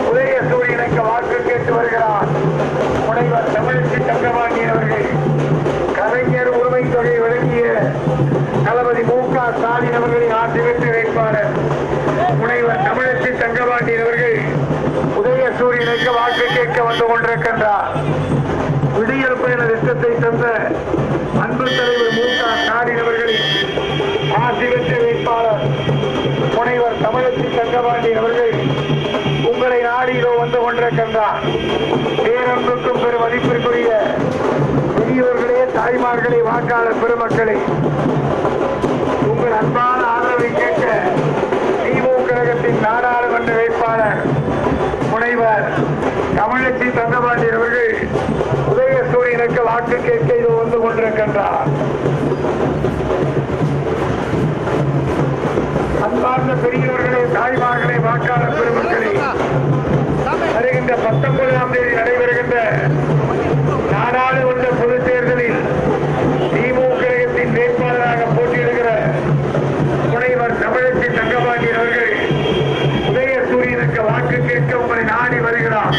உதயசூரியனுக்கு வாக்கு கேட்டு வருகிறார் முனைவர் தமிழச்சி தங்கபாண்டியன் அவர்கள். கலைஞர் உரிமை தொகை வழங்கிய தளபதி மு.க. ஸ்டாலின் அவர்களின் ஆட்சி பெற்ற வேட்பாளர் முனைவர் தமிழச்சி தங்கபாண்டியன் அவர்கள் உதயசூரியனுக்கு வாக்கு கேட்க வந்து கொண்டிருக்கின்றார். விடியல் பயண திட்டத்தை தந்த அன்பு தலைவர் மு.க. ஸ்டாலின் அவர்களின் ஆட்சி பெற்ற வேட்பாளர் முனைவர் தமிழச்சி தங்கபாண்டியன் அவர்கள் உங்களை நாடியிலோ வந்து கொண்டிருக்கின்றார். பேரன்புக்கும் பெரும் மதிப்பிற்குரிய பெரியவர்களே, தாய்மார்களே, வாக்காளர் பெருமக்களே, உங்கள் அன்பான ஆதரவை கேட்க திமுக கழகத்தின் நாடாளுமன்ற வேட்பாளர் முனைவர் தமிழச்சி தங்கபாண்டியன் அவர்கள் உதயசூரியனுக்கு வாக்கு கேட்க இது வந்து கொண்டிருக்கின்றார். அன்பார்ந்த பெரியவர்களே, தாய்மார்களே, வாக்காளர் பெருமக்களே, வருகின்ற 19ஆம் தேதி நடைபெறுகின்ற நாடாளுமன்ற பொதுத் தேர்தலில் திமுக கழகத்தின் வேட்பாளராக போட்டியிடுகிற முனைவர் தமிழச்சி தங்கபாண்டியன் அவர்கள் உதயசூரியனுக்கு வாக்கு கேட்க உங்களை நாடி வருகிறார்.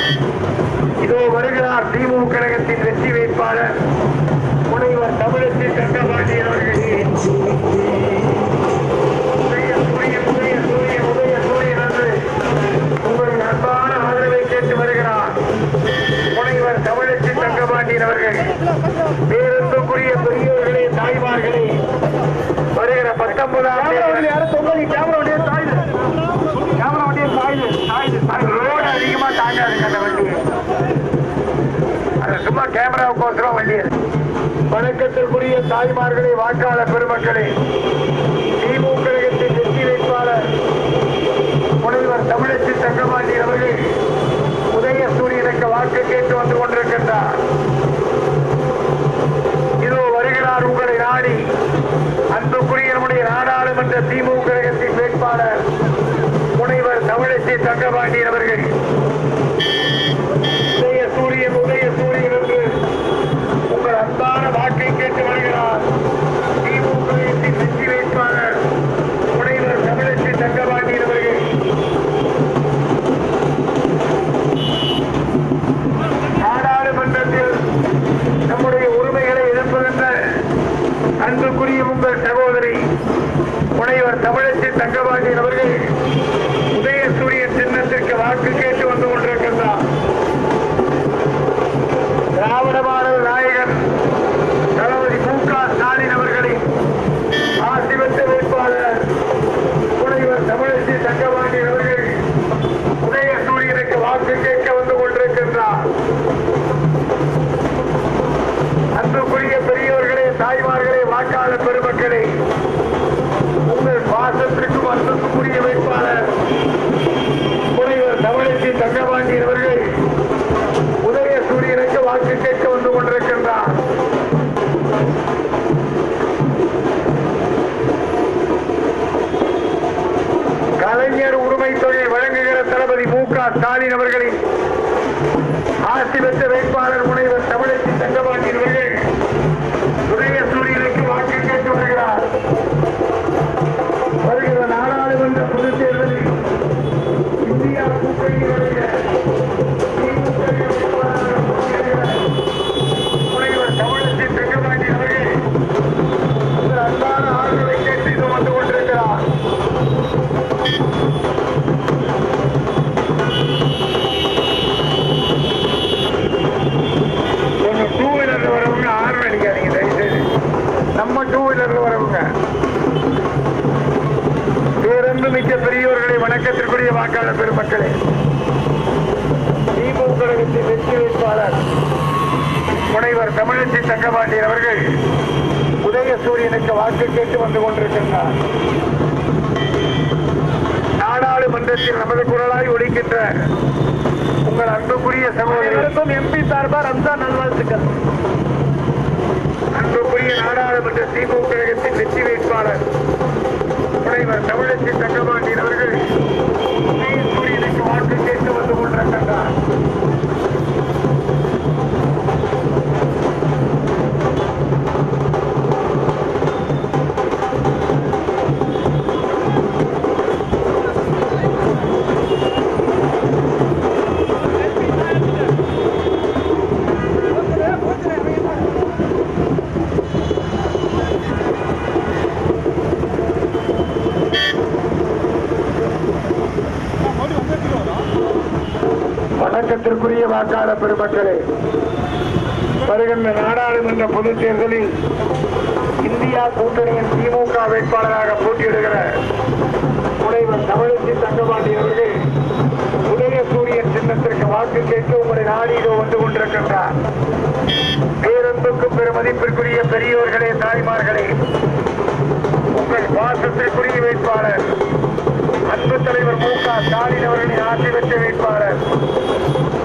இதோ வருகிறார் திமுக கழகத்தின் வெற்றி வேட்பாளர் முனைவர் தமிழச்சி தங்கபாண்டியன் அவர்கள். உங்களின் அன்பான ஆதரவை கேட்டு வருகிறார் முனைவர் தமிழச்சி தங்கபாண்டியன் அவர்கள். பேருந்துக்குரிய பெரியவர்களே, தாய்மார்களே, வருகிற 19ஆம் தேதி ரோடு அதிகமா தாங்காதுங்க அந்த வண்டி. அது சும்மா கேமராவுக்கோசரம் வண்டி. வணக்கத்திற்குரிய தாய்மார்களே, வாக்காளர் பெருமக்களே, திமுக கழகத்தின் வெற்றி வேட்பாளர் முனைவர் தமிழச்சி தங்கபாண்டியன் அவர்கள் உதயசூரியனுக்கு வாக்கு கேட்டு வந்து கொண்டிருக்கின்றார். இதோ வருகிறார் உங்களை நாடி அன்புக்குரிய நம்முடைய நாடாளுமன்ற திமுக கழகத்தின் வேட்பாளர் முனைவர் தமிழச்சி தங்கபாண்டியன் அவர்கள். உதயசூரியன் என்று உங்கள் அன்பான வாக்கை கேட்டு வருகிறார் திமுக கழகத்தின் வெற்றி வேட்பாளர் முனைவர் தமிழச்சி தங்கபாண்டியன் அவர்கள். நாடாளுமன்ற சகோதரி முனைவர் தமிழச்சி தங்கபாண்டியன் அவர்கள் உதயசூரியன் சின்னத்திற்கு வாக்கு கேட்டு வந்து கொண்டிருக்கின்றார். திராவிட மாடல் நாயகன் தளபதி மு.க. ஸ்டாலின் அவர்களின் ஆசி பெற்ற வேட்பாளர் முனைவர் தமிழச்சி தங்கபாண்டியன் அவர்கள் உதயசூரியனுக்கு வாக்கு கேட்க வந்து கொண்டிருக்கின்றார். அன்புக்குரிய பெரியவர்களே, தாய்மார்களே, வாக்காளர் பெருமக்களே, உங்கள் பாசத்திற்கும் அன்புக்குரிய வேட்பாளர் முனைவர் தமிழச்சி தங்கபாண்டியன் அவர்கள் உதயசூரியனுக்கு வாக்கு கேட்க வந்து கொண்டிருக்கின்றார். கலைஞர் உரிமை தொகை வழங்குகிற தளபதி மு.க. ஸ்டாலின் அவர்களின் ஆசி பெற்ற வேட்பாளர் முனைவர் தமிழச்சி தங்கபாண்டியன் அவர்கள் உதயசூரியனுக்கு வாக்கு கேட்டு வருகிறார். வருகிற நாடாளுமன்ற பொதுத் தேர்தலில் இந்தியா கூட்டணியினுடைய முனைவர் தமிழச்சி தங்கபாண்டியன் அவர்கள் இந்த அன்பான ஆதரவை கேட்டு இது வந்து கொண்டிருக்கிறார். டூ வீலர்ல வரவங்க ஆர்வம் அடிக்காதீங்க தயவுசெய்து. நம்ம டூ வீலர்ல வரவங்க பேருந்து மிக்க பெரியவர்களை, வணக்கத்திற்குரிய வாக்காளர் பெருமக்களே, திமுக கழகத்தின் வெற்றி வேட்பாளர் முனைவர் தமிழச்சி தங்கபாண்டியன் அவர்கள் உதயசூரியனுக்கு வாக்கு கேட்டு வந்து கொண்டிருக்கின்றார். நாடாளுமன்றத்தில் நமது குரலாய் ஒலிக்கின்ற உங்கள் அன்புக்குரிய சகோதரர்களுக்கும் எம்பி சார்பாக ரம்ஜான் நல்வாழ்த்துக்கள். அன்புக்குரிய நாடாளுமன்ற திமுக கழகத்தின் வெற்றி வேட்பாளர் முனைவர் தமிழச்சி தங்கபாண்டியன் அவர்கள் உதயசூரியனுக்கு வாக்கு கேட்டு வந்து கொண்டிருக்கின்றார். வணக்கத்திற்குரிய வாக்காளர் பெருமக்களே, வருகின்ற நாடாளுமன்ற பொதுத் தேர்தலில் இந்தியா கூட்டணியின் திமுக வேட்பாளராக போட்டியிடுகிற முனைவர் தமிழச்சி தங்கபாண்டியன் அவர்கள் உதயசூரியன் சின்னத்திற்கு வாக்கு கேட்டு உங்களை நாடியோ வந்து கொண்டிருக்கின்றார். பேரன்புக்கும் பெருமதிப்பிற்குரிய பெரியோர்களே, தாய்மார்களே, உங்கள் பாசத்திற்குரிய வேட்பாளர் அன்பு தலைவர் மு.க. ஸ்டாலின் அவர்களின் ஆட்சி பெற்ற வேட்பாளர்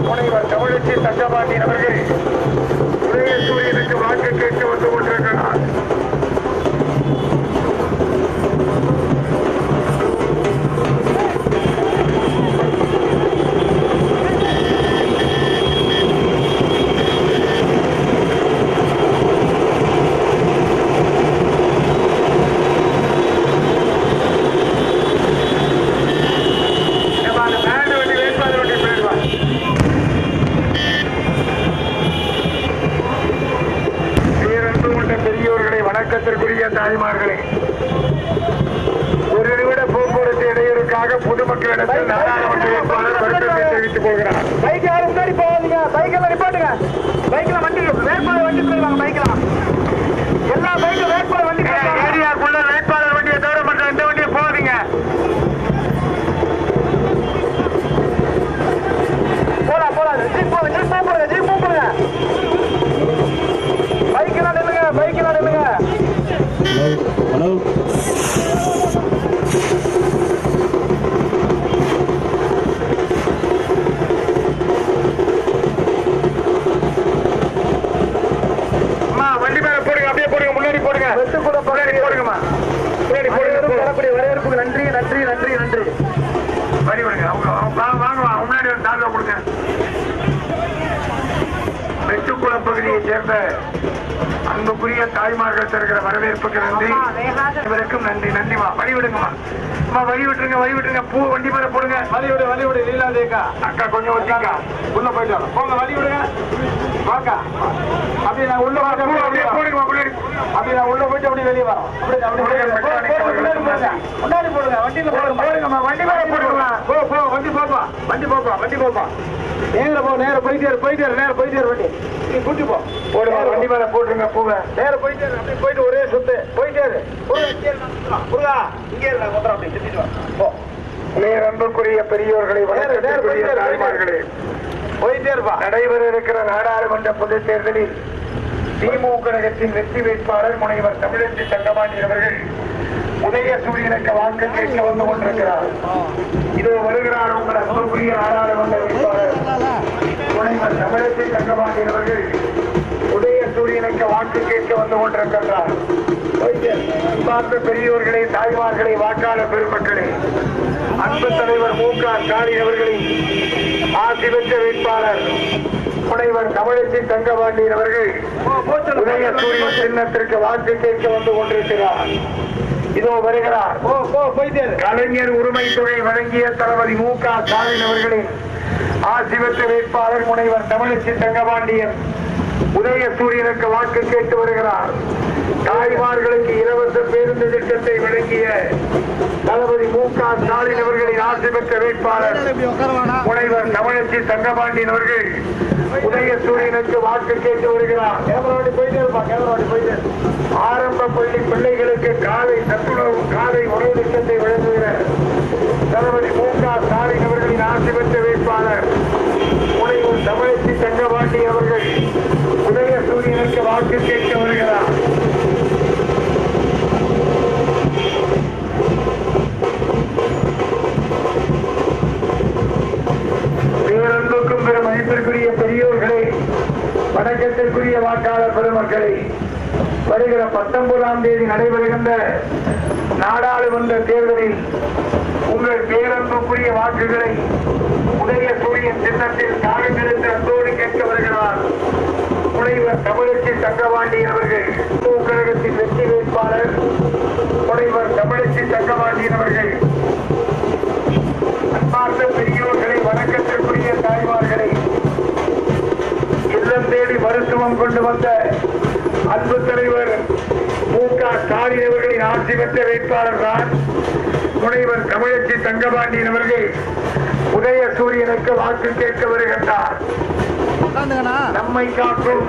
முனைவர் தமிழச்சி தங்கபாண்டியன் அவர்கள் உதயசூரியனுக்கு வாக்கு கேட்டு வந்து கொண்டிருக்கிறார். வணக்கத்திற்குரிய தாய்மார்களே, ஒரு நிமிட போக்குவரத்து இடையூறுக்காக பொதுமக்களிடத்தில் நாடாளுமன்ற வேட்பாளர் வருத்தத்தை தெரிவித்துக் கொள்கிறார். பைக் யாரும் முன்னாடி போகாதீங்க, பைக்கெல்லாம் நிப்பாட்டுங்க. பைக்ல வண்டி வேட்பாளர் வண்டி போயிடுவாங்க. பைக்கலாம் எல்லா பைக்கும் வேட்பாளர் வண்டி ஏரியாக்குள்ள வேட்பாளர் வண்டியை தவிர மற்ற எந்த வண்டியை போகாதீங்க. போலாம் ஜீப் போடுங்க, ஜீப் போடுங்க. பைக்கெல்லாம் நில்லுங்க, பைக்கெல்லாம் நில்லுங்க. ஹலோ அம்மா, வண்டி மேல போடுங்க, அப்படியே போடுங்க, முன்னாடி போடுங்க, முன்னாடி போடுங்கம்மா, முன்னாடி போடுங்க. வரவேற்புக்கு நன்றி நன்றி நன்றி நன்றி. வழி விடுங்க, அவங்க வாங்க முன்னாடி ஒரு தாழ்வை கொடுங்க. வெட்டுக்குளம் பகுதியைச் சேர்ந்த அன்புக்குரிய தாய்மார்கள் தருகிற வரவேற்புக்கு நன்றி. இவருக்கும் நன்றி. நன்றிமா. வழிவிடுங்கம்மா. வழி விட்டுருங்க. பூ வண்டி மேல போடுங்க. வழி விடு லீலாதேக்கா. அக்கா கொஞ்சம் வச்சுக்கா. உள்ள போயிட்டு வரோம். போங்க, வழி விடுங்க. வாக்கா. அப்படி நான் உள்ள போடுங்க. அப்படி நான் உள்ள போயிட்டு அப்படியே வெளியே வரோம். முன்னாடி போடுங்க. வண்டியில போடுங்கம்மா. வண்டி மேல போடுங்களா. வண்டி போப்பா. நேர போயிட்டே இரு வண்டி. நீ கூட்டி போ. போடுவா. வண்டி மேல போட்டுருங்க பூவை. நேர போயிட்டே இரு. அப்படியே போயிட்டு ஒரே சுத்து போயிட்டே இரு. முருகா இங்கே இருந்தா கொண்டா அப்படி சுத்திட்டு வா. போ. அன்புக்குரிய பெரியோர்களை வணக்கத்திற்குரிய தாய்மார்களே, போயிட்டே இருப்பா. நடைபெற இருக்கிற நாடாளுமன்ற பொதுத் தேர்தலில் திமுக கழகத்தின் வெற்றி வேட்பாளர் முனைவர் தமிழச்சி தங்கபாண்டி அவர்கள் உதயசூரியனுக்கு வாக்கு கேட்க வந்து கொண்டிருக்கிறார். இதோ வருகிறார் உங்கள் அன்புக்குரிய நாடாளுமன்ற வேட்பாளர் முனைவர் தமிழச்சி தங்கபாண்டி அவர்கள் உதயசூரியனுக்கு வாக்கு கேட்க வந்து கொண்டிருக்கின்றார். பார்த்த பெரியோர்களே, தாய்மார்களே, வாக்காளர் பெருமக்களே, அன்பு தலைவர் மு.க. ஸ்டாலின் அவர்களின் ஆசி பெற்ற வேட்பாளர் முனைவர் தமிழச்சி தங்கபாண்டி அவர்கள் உதயசூரிய சின்னத்திற்கு வாக்கு கேட்க வந்து கொண்டிருக்கிறார். இதோ வருகிறார். கலைஞர் உரிமை தொகை வழங்கிய தளபதி மு.க. ஸ்டாலின் அவர்களின் ஆசி பெற்ற வேட்பாளர் முனைவர் தமிழச்சி தங்கபாண்டியன் உதயசூரியனுக்கு வாக்கு கேட்டு வருகிறார். தாய்மார்களுக்கு இலவச பேருந்து திட்டத்தை வழங்கிய தளபதி மு.க. ஸ்டாலின் அவர்களின் ஆசி பெற்ற வேட்பாளர் முனைவர் தமிழச்சி தங்கபாண்டியன் அவர்கள் உதயசூரியனுக்கு வாக்கு கேட்டு வருகிறார். ஆரம்ப பள்ளி பிள்ளைகளுக்கு காலை சத்துணவு காலை உணவு திட்டத்தை வழங்குகிற தளபதி மு.க. ஸ்டாலின் அவர்களின் ஆசி பெற்ற வேட்பாளர் முனைவர் தமிழச்சி தங்கபாண்டி அவர்கள் உதயசூரியனுக்கு வாக்கு கேட்க வருகிறார். பேரன்புக்கும் பெரும் மதிப்பிற்குரிய பெரியோர்களே, வணக்கத்திற்குரிய வாக்காளர் பெருமக்களை, வருகிற 19ஆம் தேதி நடைபெறுகின்ற நாடாளுமன்ற தேர்தலில் உங்கள் பேரன்புக்குரிய வாக்குகளை உதயசூரியன் சின்னத்தில் தாழ்ந்தெடுத்து அன்போடு கேட்க வருகிறார் முனைவர் தமிழச்சி தங்கபாண்டி அவர்கள். திமுக கழகத்தின் வெற்றி வேட்பாளர் முனைவர் தமிழச்சி தங்கபாண்டியன் அவர்கள். அன்பார்ந்த பெரியோர்களை, வணக்கத்திற்குரிய தாய்மார்களை, இல்லம் தேடி மருத்துவம் கொண்டு வந்த அன்பு தலைவர் மு.க. ஸ்டாலின் அவர்களின் ஆட்சி பெற்ற வேட்பாளர் தான் முனைவர் தமிழச்சி தங்கபாண்டியன் அவர்கள் உதயசூரியனுக்கு வாக்கு கேட்க வருகின்றார். நம்மை காக்கும்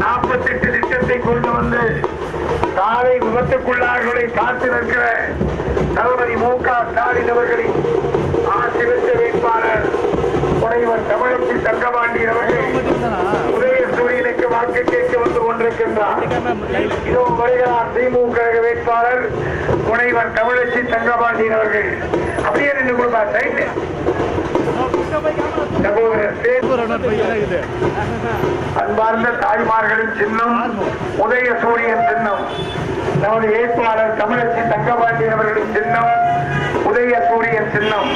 48 திட்டத்தை கொண்டு வந்து சாலை விபத்துக்குள்ளார்களை காத்து நிற்கிற தளபதி மு.க. ஸ்டாலின் அவர்களின் ஆட்சி பெற்ற வேட்பாளர் முனைவர் தமிழச்சி தங்கபாண்டியன் அவர்கள் உதயசூரியனுக்கு வாக்கு கேட்க வந்து கொண்டிருக்கின்றார். இதோ வருகிறார் திமுக கழக வேட்பாளர் முனைவர் தமிழச்சி தங்கபாண்டியன் அவர்கள். அப்படியே நின்று கொடுப்பா. சைட்டு அன்பார்ந்த தாய்மார்களின் சின்னம் உதயசூரியன் சின்னம். நமது வேட்பாளர் தமிழச்சி தங்கபாண்டியன் அவர்களின் சின்னம் உதயசூரியன் சின்னம்.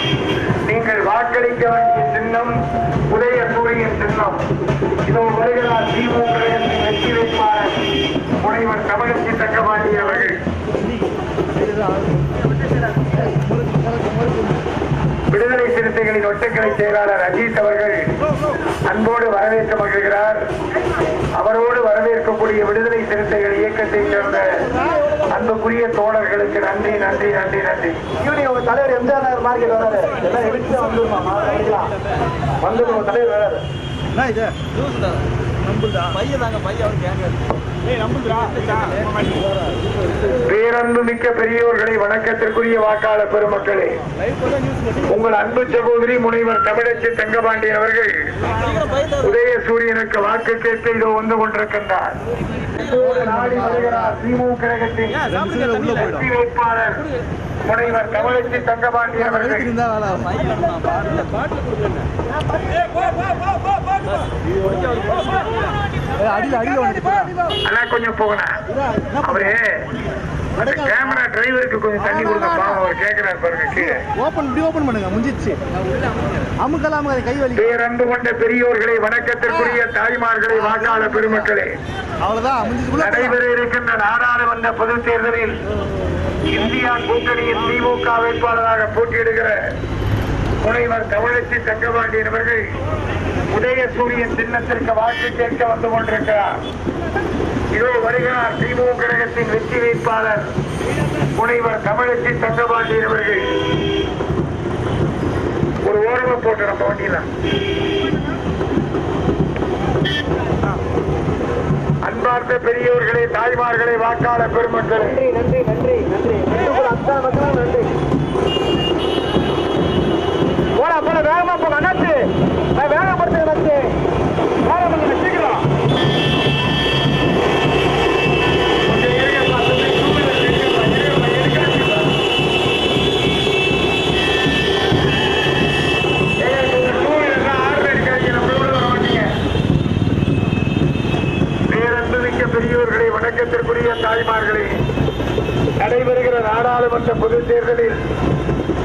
நீங்கள் வாக்களிக்க வேண்டிய சின்னம் உதயசூரியன் சின்னம். இதோ வருகிறார் திமுக வெற்றி வேட்பாளர் முனைவர் தமிழச்சி தங்கபாண்டியன் அவர்கள். விடுதலை சிறுத்தைகளின் ஒட்டக்கலை செயலாளர் அஜித் அவர்கள் அன்போடு வரவேற்க மகிழ்கிறார். அவரோடு வரவேற்கக்கூடிய விடுதலை சிறுத்தைகள் இயக்கத்தை சேர்ந்த அன்புக்குரிய தோழர்களுக்கு நன்றி. தலைவர் எம்ஜிஆர் நகர் மார்க்கெட் வராரு. எல்லாம் எடுத்து வந்துடும் தலைவர் வராரு. பேரன்பு மிக்க பெரியோர்களை, வணக்கத்திற்குரிய வாக்காளர் பெருமக்களே, உங்கள் அன்பு சகோதரி முனைவர் தமிழச்சி தங்கபாண்டியன் அவர்கள் உதயசூரியனுக்கு வாக்கு கேட்டு இதோ வந்து கொண்டிருக்கின்றார். திமுக கழகத்தின் வெற்றி வேட்பாளர் முனைவர் தமிழச்சி தங்கபாண்டியன் அவர்கள் கொஞ்சம் போகணும். அவரு கேமரா டிரைவருக்கு கொஞ்சம் தண்ணி கொடுங்க. அவர் கேட்கிற அமுக்குறாரு பாருங்க கீழே. ஓபன் பண்ணுங்க, முடிஞ்சிச்சு. அமுக்கலாம், கை வலி. பேரன்பு கொண்ட பெரியோர்களை, வணக்கத்திற்குரிய தாய்மார்களை, வாக்காளர் பெருமக்களே, அவ்வளவுதான். நடைபெற இருக்கின்ற நாடாளுமன்ற பொதுத் தேர்தலில் இந்தியா கூட்டணியின் திமுக வேட்பாளராக போட்டியிடுகிற முனைவர் தமிழச்சி தங்கபாண்டியன் அவர்கள் உதயசூரியன் சின்னத்திற்கு வாக்கு கேட்க வந்து கொண்டிருக்கிறார். இதோ வருகிறார் திமுக கழகத்தின் வெற்றி வேட்பாளர் முனைவர் தமிழச்சி தங்கபாண்டியன் அவர்கள். ஒரு ஓரமா போட்டு நம்ம வண்டியில. அன்பார்ந்த பெரியோர்களே, தாய்மார்களே, வாக்காளர் பெருமக்களே, நன்றி நன்றி நன்றி நன்றி. போடா போட வேகமா போங்க அண்ணாச்சு. வேகப்படுத்துங்க அண்ணாச்சு. வேகம் பண்ணுங்க சீக்கிரம். பெரியோர்களே, வணக்கத்திற்குரிய தாய்மார்களே, நடைபெறுகிற நாடாளுமன்ற பொதுத் தேர்தலில்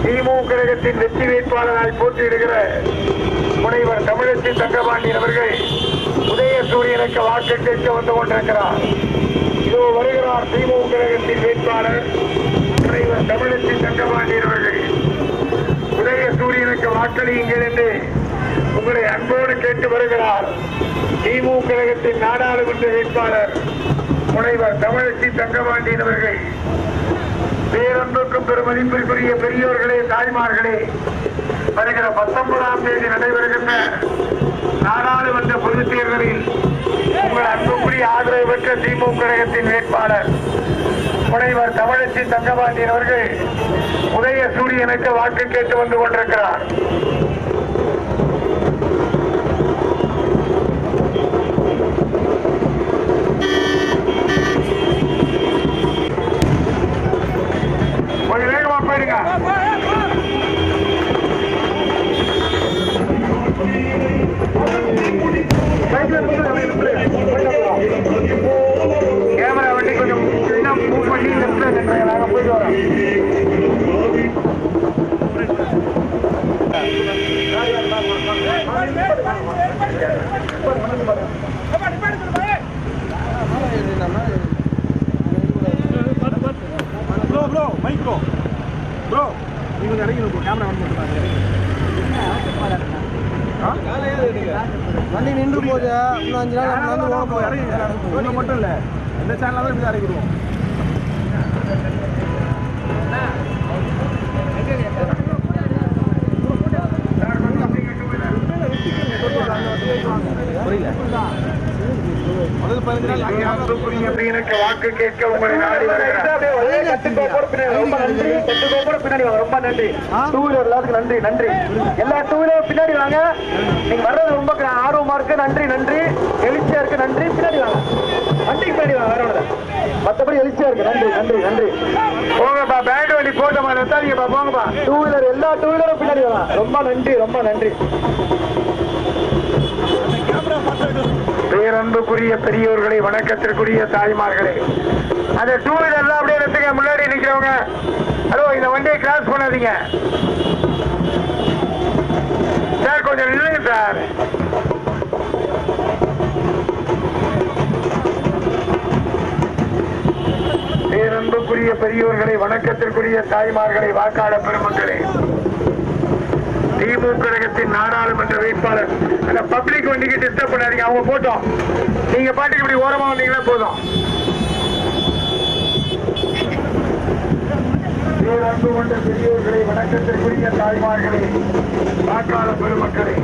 திமுக கழகத்தின் வெற்றி வேட்பாளராய் போட்டியிடுகிற முனைவர் தமிழச்சி தங்கபாண்டியன் அவர்கள் உதயசூரியனுக்கு வாக்கு கேட்க வந்து கொண்டிருக்கிறார். இதோ வருகிறார் திமுக கழகத்தின் வேட்பாளர் முனைவர் தமிழச்சி தங்கபாண்டியன் அவர்கள். உதயசூரியனுக்கு வாக்களியுங்கள் என்று உங்களை அன்போடு கேட்டு வருகிறார் திமுக கழகத்தின் நாடாளுமன்ற வேட்பாளர் முனைவர் தமிழச்சி தங்கபாண்டியன் அவர்கள். பேரன்புக்கும் பெருமதிப்பிற்குரிய பெரியோர்களே, தாய்மார்களே, வருகிற 19ஆம் தேதி நடைபெறுகின்ற நாடாளுமன்ற பொதுத் தேர்தலில் உங்கள் அன்புக்குரிய ஆதரவு பெற்ற திமுக கழகத்தின் வேட்பாளர் முனைவர் தமிழச்சி தங்கபாண்டியன் அவர்கள் உதயசூரியனுக்கு வாக்கு கேட்டு வந்து கொண்டிருக்கிறார். கொஞ்சம் வேகமா போயிடுங்க. கேமரா வண்டி கொஞ்சம் மூவ் பண்ணி லெஃப்ட்ல நின்றாங்க. நாங்க போயிட்டு வரோம். ப்ரோ மைக் ப்ரோ நீங்க இறங்கி கேமரா வந்து வண்டி நின்று போகுது. இன்னும் 5 நாள் வந்து ஓட போய் இறங்கி மட்டும் இல்லை, இந்த சேனலில் தான் இப்படி இறங்கிடுவோம். வாக்கு கேட்க உங்களை நாடி ரொம்ப நன்றி. டூ வீலர் எல்லாத்துக்கும் நன்றி நன்றி. எல்லா டூ வீலர் பின்னாடி வாங்க. நீங்க வர்றது ரொம்ப ஆர்வமா இருக்கு. நன்றி நன்றி. எழுச்சியா இருக்கு. நன்றி. பின்னாடி வாங்க. வண்டிக்கு பின்னாடி வாங்க. வேற மற்றபடி எழுச்சியா இருக்கு. நன்றி நன்றி நன்றி. போங்கப்பா, பேட் வண்டி போட்டோமா நிறுத்தாதீங்கப்பா. போங்கப்பா. டூ வீலர் எல்லா டூ வீலரும் பின்னாடி வாங்க. ரொம்ப நன்றி ரொம்ப நன்றி. பேரன்புக்குரிய பெரியோர்களை, வணக்கத்திற்குரிய தாய்மார்களே, அந்த டூ வீலர்லாம் அப்படியே நிறுத்துங்க. முன்னாடி நிக்கிறவங்க, ஹலோ, இந்த வண்டியை கிராஸ் பண்ணாதீங்க சார். கொஞ்சம் நில்லுங்க சார். பேரன்புக்குரிய பெரியோர்களை, வணக்கத்திற்குரிய தாய்மார்களை, வாக்காளர் பெருமக்களே, திமுக கழகத்தின் நாடாளுமன்ற வேட்பாளர் அந்த பப்ளிக் வண்டிக்கு டிஸ்டர்ப் பண்ணாதீங்க. அவங்க போட்டோம், நீங்க பாட்டுக்கு இப்படி ஓரமா வந்தீங்களா போதும். பேரன்பு கொண்ட பெரியோர்களை, வணக்கத்திற்குரிய தாய்மார்களே, வாக்காளர் பெருமக்களே,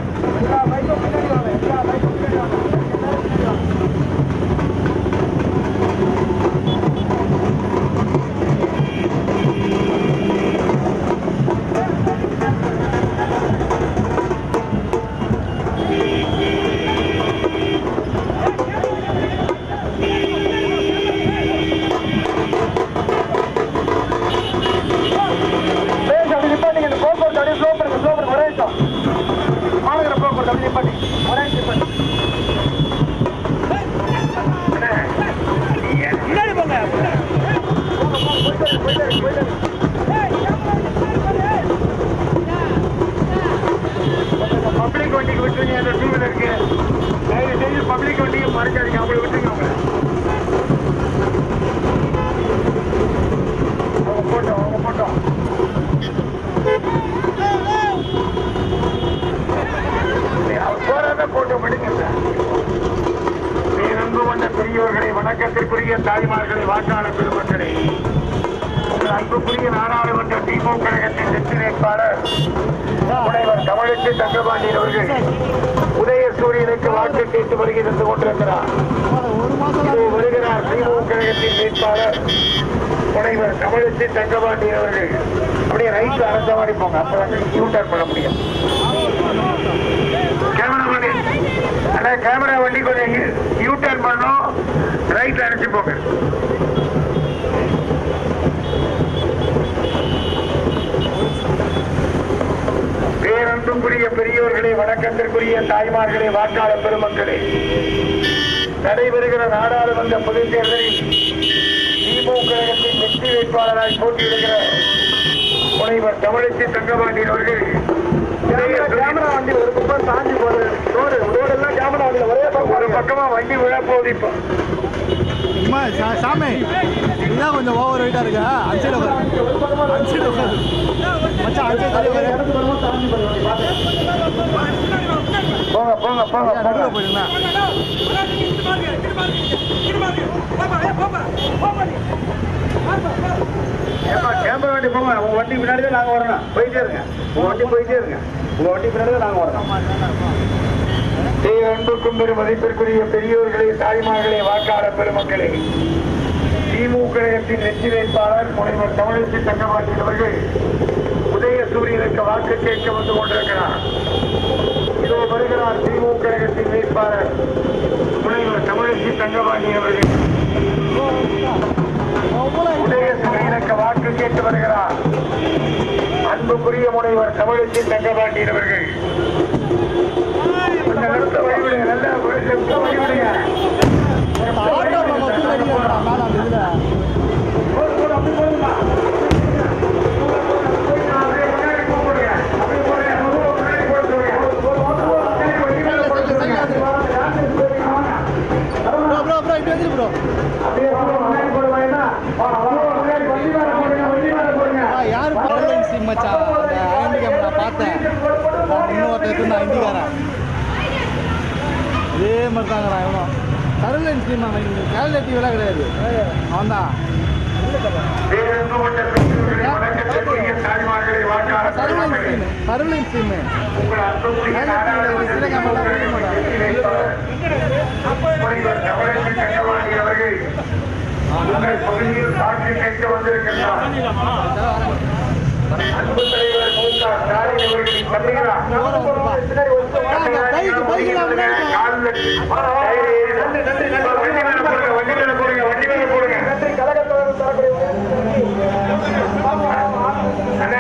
தாய்மார்களை வாக்காளர் பெருமக்களே, அன்புக்குரிய நாடாளுமன்ற திமுக கழகத்தின் வெற்றி வேட்பாளர் முனைவர் தமிழச்சி தங்கபாண்டியன் அவர்கள் உதயசூரியனுக்கு வாக்கு கேட்டு வருகை தந்து கொண்டிருக்கிறார். வருகிறார் திமுக கழகத்தின் வேட்பாளர் முனைவர் தமிழச்சி தங்கபாண்டியன் அவர்கள். அப்படியே ரைட்ல அரச மாதிரி போங்க, அப்பதான் யூட்டர் பண்ண முடியும். கேமரா வண்டி கொஞ்சம் யூட்டர் பண்ணும், ரைட்ல அரைச்சு போங்க. பேரன்புக்குரிய பெரியோர்களே, வணக்கத்திற்குரிய தாய்மார்களே, வாக்காளர் பெருமக்களே, நடைபெறுகிற நாடாளுமன்ற பொதுத் தேர்தலில் திமுக கழகத்தின் வெற்றி வேட்பாளராய் போட்டியிடுகிற முனைவர் தமிழச்சி தங்கபாண்டியன் அவர்கள் கேமரா வண்டி ஒரு பக்கம் சாஞ்சி போகுது. ரோடெல்லாம் கேமரா வண்டியில ஒரே பக்கம், ஒரு பக்கமா வண்டி விழப்போகுது. இப்போ சாமி இதுதான் கொஞ்சம் ஓவர் வெயிட்டா இருக்கா? அஞ்சு போங்க போங்க போங்க நடுவில் போயிடுங்க. கேமரா வண்டி போங்க. உங்க வண்டி பின்னாடி தான் நாங்க வரணும். போயிட்டே இருங்க, உங்க வண்டி போயிட்டே இருங்க. உங்க வண்டி பின்னாடி தான் நாங்க வரணும். அன்புக்கும் பெரும் மதிப்பிற்குரிய பெரியோர்களே, தாய்மார்களே, வாக்காளர் பெருமக்களே, திமுக கழகத்தின் வெற்றி வேட்பாளர் முனைவர் தமிழச்சி தங்கபாண்டியன் அவர்கள் உதயசூரியனுக்கு வாக்கு கேட்க வந்து கொண்டிருக்கிறார். இதோ வருகிறார் திமுக கழகத்தின் வேட்பாளர் முனைவர் தமிழச்சி தங்கபாண்டியன் அவர்கள். உதயசூரியனுக்கு வாக்கு கேட்டு வருகிறார் அன்புக்குரிய முனைவர் தமிழச்சி தங்கபாண்டியன் அவர்கள். வழிவிடுங்க, நல்லா வழிவிடுங்க. யாரு மச்சா நான் பார்த்தேன். இன்னொருத்தர் ஐந்திகாரன் இதே மாதிரி தாங்கடா. இவனும் சர்வலன்ஸ் டீம் கேல்குலேட்டிவ்லாம் கிடையாது. அவன் தான் சர்வலன்ஸ் டீம். சாட்சி கேட்க வந்திருக்கிறார். அன்பு தலைவர்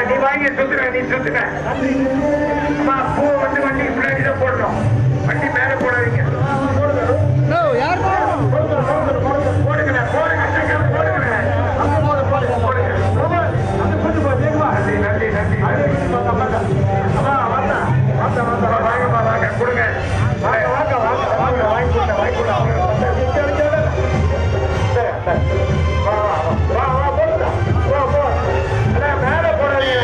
நீ வாங்கி சுத்துற, நீ சுத்துன பூ வந்து வண்டி பின்னாடி தான் போடணும். வண்டி மேல போடாதீங்க. போடுங்க போடுங்க நன்றி நன்றி வாங்கப்பா, வாங்க கொடுங்க. வாங்க வாங்க வாங்க வாங்க வாங்கி கொடுங்க, வாங்கி கொடுங்க. மேல போடாதீங்க.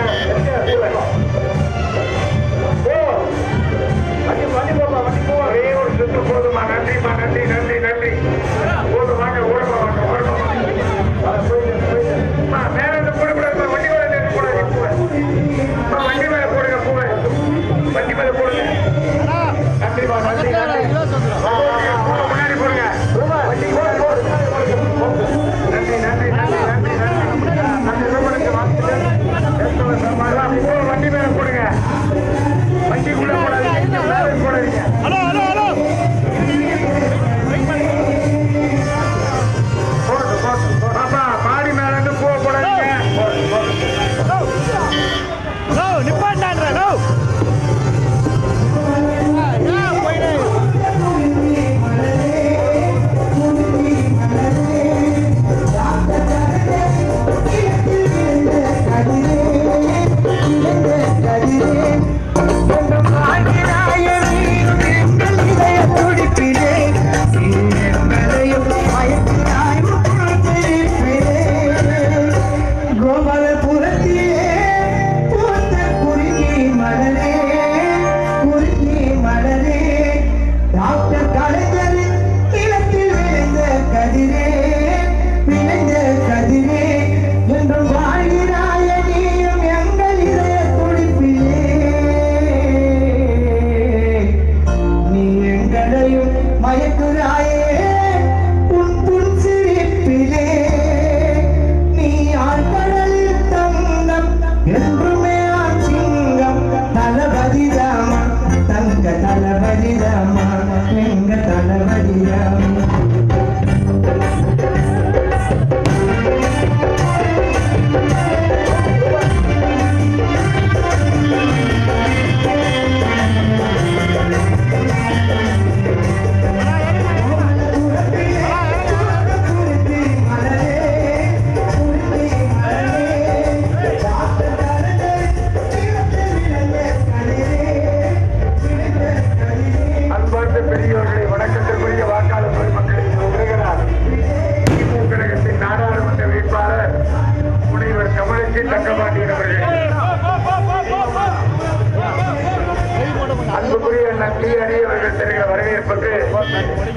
டி அணி அவர்கள் தருகிற வரவேற்புக்கு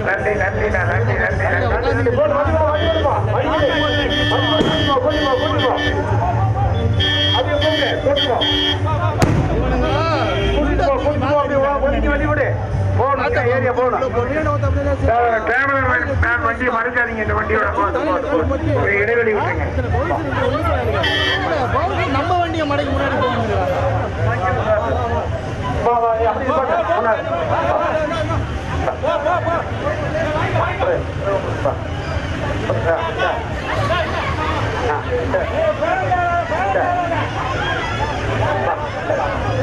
நன்றி நன்றி நன்றி நன்றி ஏரியா போகணும். கேமராமேன் வண்டியை மறைக்காதீங்க. இந்த வண்டியோட ஒரு இடைவெளி விட்டுங்க. நம்ம வண்டியை மடைக்கு முன்னாடி போகணுங்களா?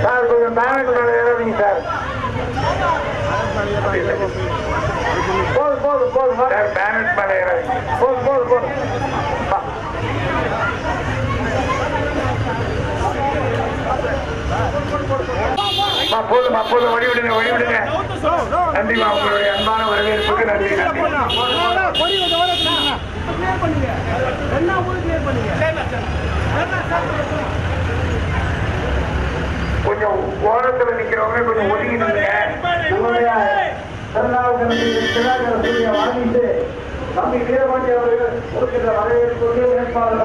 சார் கொஞ்சம் பேனட் மேலே ஏறாதீங்க சார். போதும் சார், பேனட் மேலே ஏறாதீங்க. போதும் போதும் வழி விடுங்க. நன்றிமா, உங்களுடைய அன்பான வரவேற்புக்கு நன்றி. கொஞ்சம் ஓரத்தில் நிக்கிறவங்க கொஞ்சம் ஒதுங்கி நின்றுங்க. வாங்கிட்டு நம்பி வீரபாண்டி அவர்கள் கொடுக்கின்ற வரவேற்புக்கு வேட்பாளர்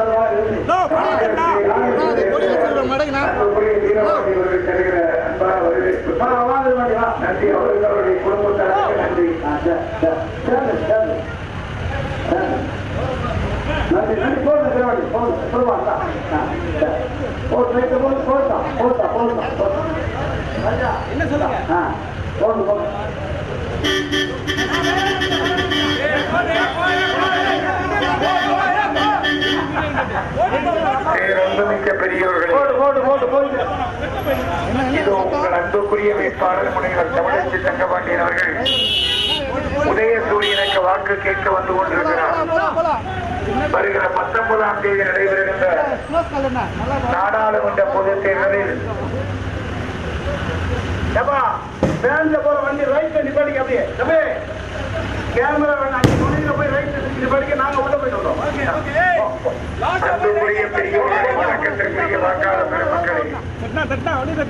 நன்றி. அவர்களுடைய குடும்பத்தாருக்கு நன்றி. என்ன சொல்லுங்க? மிக்க பெரியவர்களே, இது உங்கள் அன்புக்குரிய வேட்பாளர் முனைவர் தமிழச்சி தங்கபாண்டியன் அவர்கள் உதயசூரியனுக்கு வாக்கு கேட்க வந்து கொண்டிருக்கிறார். வருகிற 19ஆம் தேதி நடைபெறுகின்ற நாடாளுமன்ற பொதுத் தேர்தலில் போற வண்டி ரைட்ல நிப்பாட்டிக்க. அப்படியே கேமரா போய் ரைட் நிப்பாட்டிக்க. நாங்க உள்ள போயிட்டு வரோம். அன்புக்குரிய பெரியவர்களே, வணக்கத்திற்குரிய வாக்காளர் பெருமக்களே,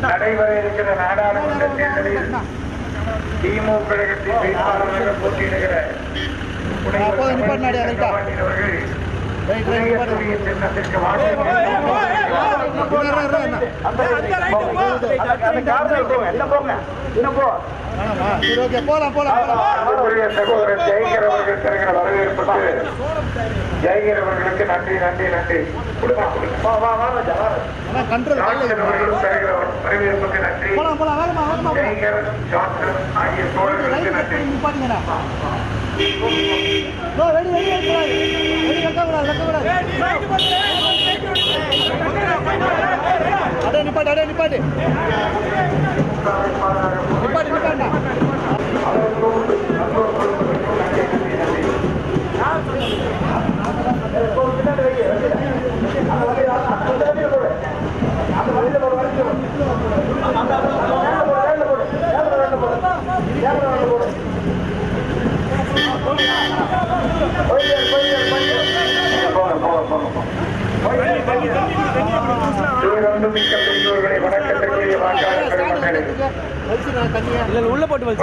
நடைபெற இருக்கிற நாடாளுமன்ற தேர்தலில் திமுக கழகத்தின் வேட்பாளராக போட்டியிடுகிற சின்னத்திற்கு சகோதரர் ஜெயகர் அவர்கள் தருகிற வரவேற்புக்கு ஜெயகர் அவர்களுக்கு நன்றி. தருகிற வரவேற்புக்கு நன்றி. ஜெயகர் ஜான்சன் ஆகிய தோழர்களுக்கு நன்றி. நிப்பாட்டு மிக்க பெரியவர்களை வணக்கத்திற்குரிய வாக்காளர் பெருமக்களே, உள்ள போட்டு கொஞ்சம்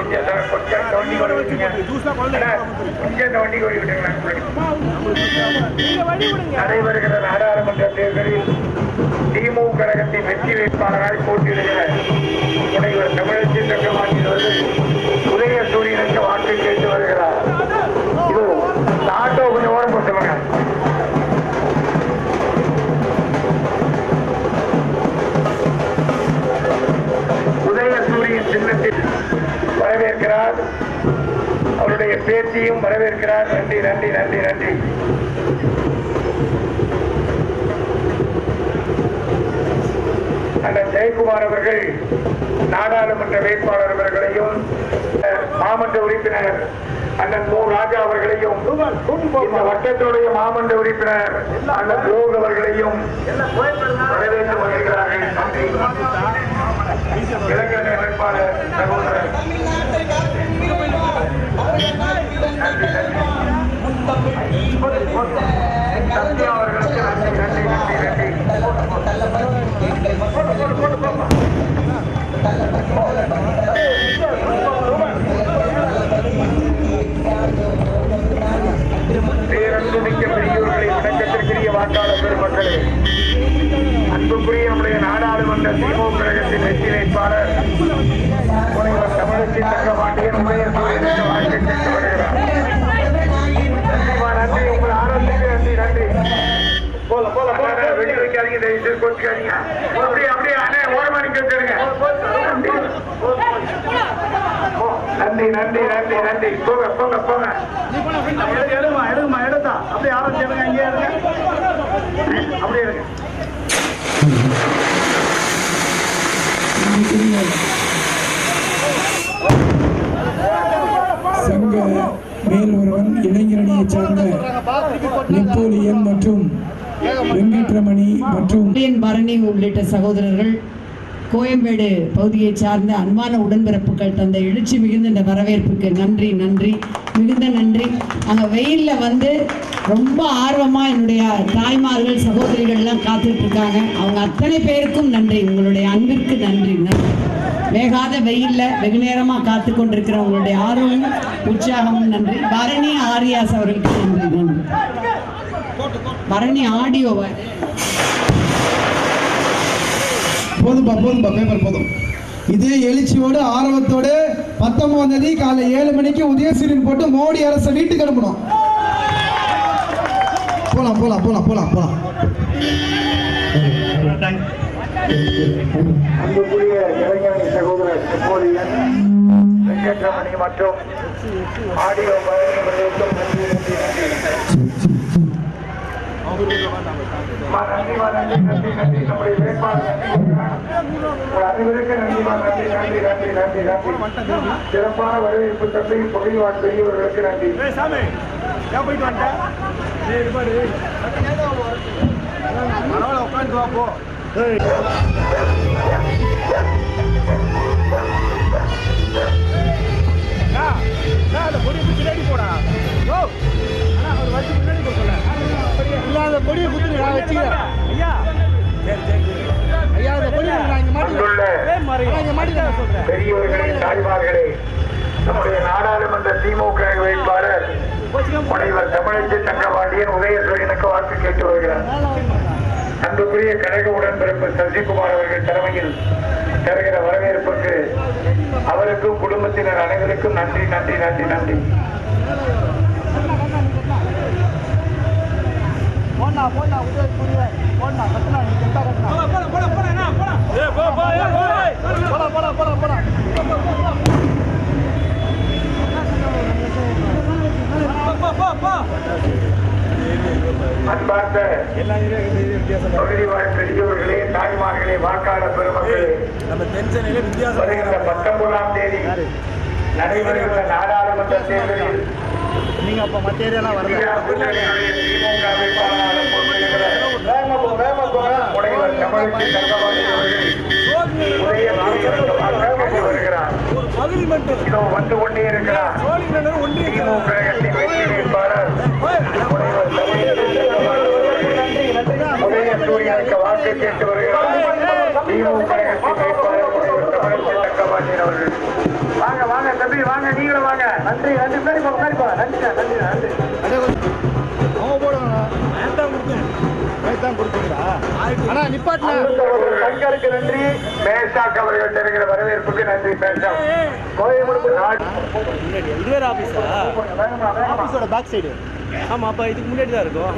வண்டி நடைபெறுகிற நாடாளுமன்ற தேர்தலில் திமுக கழகத்தின் வெற்றி வேட்பாளராக போட்டியிடுகிற முனைவர் தமிழச்சி தங்கபாண்டியன் அவர்கள் உதயசூரியனுக்கு வாக்கு கேட்டு வருகிறார். இது ஆட்டோ கொஞ்சம் ஓரம் போட்டுவாங்க. உதயசூரியன் சின்னத்தில் வரவேற்கிறார். அவருடைய பேச்சியும் வரவேற்கிறார். நன்றி. அண்ணன் ஜெயக்குமார் அவர்கள் நாடாளுமன்ற வேட்பாளர் அவர்களையும் மாமன்ற உறுப்பினர் அண்ணன் மு ராஜா அவர்களையும் இந்த வட்டத்துடைய மாமன்ற உறுப்பினர் அண்ணன் லோக் அவர்களையும் வரவேற்று வருகிறார்கள். இளைஞர் வேட்பாளர் சகோதரர் சத்யா அவர்களுக்கு நன்றி. போட்டு பெருமக்களே, அன்புக்குரிய நம்முடைய நாடாளுமன்ற திமுக கழகத்தின் வெற்றி வேட்பாளர் முனைவர் தமிழச்சி தங்கபாண்டியன் உதயசூரியனுக்கு வாழ்க்கை கேட்டு வருகிறார். நன்றி, உங்கள் ஆரோக்கியத்துக்கு நன்றி. நன்றி. வெடி வைக்காதீங்க, தயவுசெய்து கோச்சுக்காதீங்க. அப்படியே அப்படியே அண்ணே ஓரமா நிக்க வச்சிருங்க. நன்றி நன்றி நன்றி நன்றி. போங்க போங்க போங்க. எடுமா எடுத்தா அப்படியே ஆரம்பிச்சிருங்க. இங்கே இருங்க, அப்படியே இருங்க. சங்க மேல்வருவன் இளைஞரணியை சார்ந்த நெப்போலியன் மற்றும் வெங்கட்ரமணி மற்றும் பரணி உள்ளிட்ட சகோதரர்கள், கோயம்பேடு பகுதியை சார்ந்த அன்பான உடன்பிறப்புகள் தந்த எழுச்சி மிகுந்த இந்த வரவேற்புக்கு நன்றி நன்றி, மிகுந்த நன்றி. அங்கே வெயிலில் வந்து ரொம்ப ஆர்வமாக என்னுடைய தாய்மார்கள் சகோதரிகள்லாம் காத்துட்டு இருக்காங்க. அவங்க அத்தனை பேருக்கும் நன்றி, உங்களுடைய அன்பிற்கு நன்றி நன்றி. வேகாத வெயிலில் வெகு நேரமாக காத்து கொண்டிருக்கிற உங்களுடைய ஆர்வமும் உற்சாகமும் நன்றி. பரணி ஆரியாஸ் அவர்களுக்கு நன்றி நன்றி. பரணி ஆடியோவை போதும்பா பேப்பர் போதும். இதே எழுச்சியோடு ஆர்வத்தோடு 19ஆம் தேதி காலை 7 மணிக்கு உதயசூரியன் போட்டு மோடி அரசை வீட்டுக்கு அனுப்பணும். போலாம் போலாம் போலாம் போலாம் போலாம். அன்புக்குரிய இளைஞரணி சகோதரர் நெப்போலியன், வெங்கட்ரமணி மற்றும் ஆடியோ பயணிகளுக்கும் நன்றி நன்றி நன்றி. நன்றி நன்றி. நம்முடைய வேட்பாளர் அனைவருக்கு நன்றிமா. நன்றி நன்றி நன்றி நன்றி நன்றி. சிறப்பான வரவேற்பு தந்தை புகைவான் பெரியவர்களுக்கு நன்றி. உட்காந்து வாப்போ. இல்லாத கொடியை குத்து நான் வச்சுக்கிறேன். ஐயா அந்த கொடி நான் இங்க மாட்டிக்கிறேன். பெரியவர்களே, தாய்மார்களே, நம்முடைய நாடாளுமன்ற திமுக வேட்பாளர் முனைவர் தமிழச்சி தங்கபாண்டியன் உதயசூரியனுக்கு வாழ்த்து கேட்டு வருகிறார். அன்புக்குரிய கழக உடன்பிறப்பு சசிகுமார் அவர்கள் தலைமையில் தருகிற வரவேற்புக்கு அவருக்கும் குடும்பத்தினர் அனைவருக்கும் நன்றி நன்றி நன்றி நன்றி. அன்பார்ந்த பகுதிவாழ் பெரியவர்களே, தாய்மார்களே, வாக்காளர் பெருமக்களே, வருகின்ற 19ஆம் தேதி நடைபெறுகின்ற நாடாளுமன்ற தேர்தலில் நீங்க அப்ப மற்ற ஏரியாலாம் வரல. திமுக வேட்பாளராக போட்டியிடுகிற முனைவர் தமிழச்சி தங்கபாண்டியன் அவர்கள் உதயசூரியனுக்கு வாக்கு வருகிறார். இதோ வந்து கொண்டே இருக்கிறார். திமுக கழகத்தின் வெற்றி வேட்பாளர் முனைவர் உதயசூரியனுக்கு வாக்கு கேட்டு வருகிறார். திமுக கழகத்தின் வேட்பாளர் முனைவர் தமிழச்சி தங்கபாண்டியன் அவர்கள். வாங்க வாங்க தம்பி, வாங்க, நீங்களும் வாங்க. நன்றி நன்றி. சரிப்பா சரிப்பா. நன்றிண்ணா நன்றி நன்றி. அவங்க போடுவாங்க கொடுத்தீங்களா? ஆனா நிப்பாட்டினா சங்கருக்கு நன்றி. மேஷாக் அவர்கள் தருகிற வரவேற்புக்கு நன்றி. மேஷாக் ஆபீஸோட பேக் சைடு. ஆமா, அப்ப இதுக்கு முன்னாடி தான் இருக்கும்.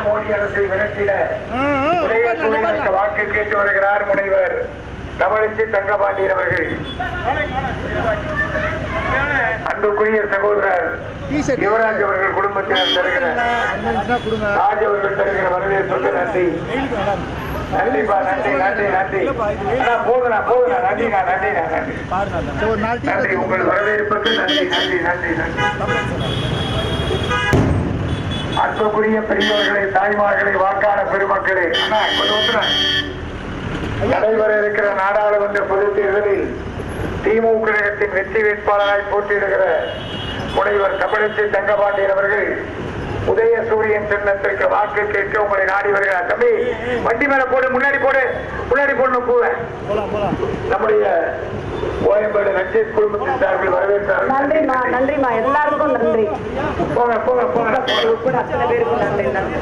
மோடி அரசை விரட்டிட வாக்கு கேட்டு வருகிறார் முனைவர் தமிழச்சி தங்கபாண்டியன் அவர்கள். அன்புக்குரிய சகோதரர் யுவராஜ் அவர்கள் குடும்பத்தினர் தருகிற ராஜ் அவர்கள் தருகிற வரவேற்புக்கு நன்றி. நன்றிப்பா, நன்றி நன்றி நன்றி. போதுண்ணா போதுண்ணா. நன்றிண்ணா நன்றிண்ணா நன்றி நன்றி. உங்கள் வரவேற்புக்கு நன்றி நன்றி நன்றி நன்றி. அன்புக்குரிய பெரியவர்களே, தாய்மார்களே, வாக்காளர் பெருமக்களே, நடைபெற இருக்கிற நாடாளுமன்ற பொதுத் தேர்தலில் திமுக கழகத்தின் வெற்றி வேட்பாளராய் போட்டியிடுகிற முனைவர் தமிழச்சி தங்கபாண்டியன் அவர்கள் உதயசூரியன் சின்னத்திற்கு வாக்கு கேட்க உங்களை நாடி வருகிறார். தம்பி, வண்டி மேல போடு, முன்னாடி போடு, முன்னாடி போடணும். நம்முடைய கோயம்பேடு ரஞ்சித் குடும்பத்தின் சார்பில் வரவேற்றார்கள். நன்றிம்மா நன்றிம்மா எல்லாருக்கும் நன்றி. போங்க போங்க போங்க. உட்பட அத்தனை பேருக்கும் நன்றி நன்றி.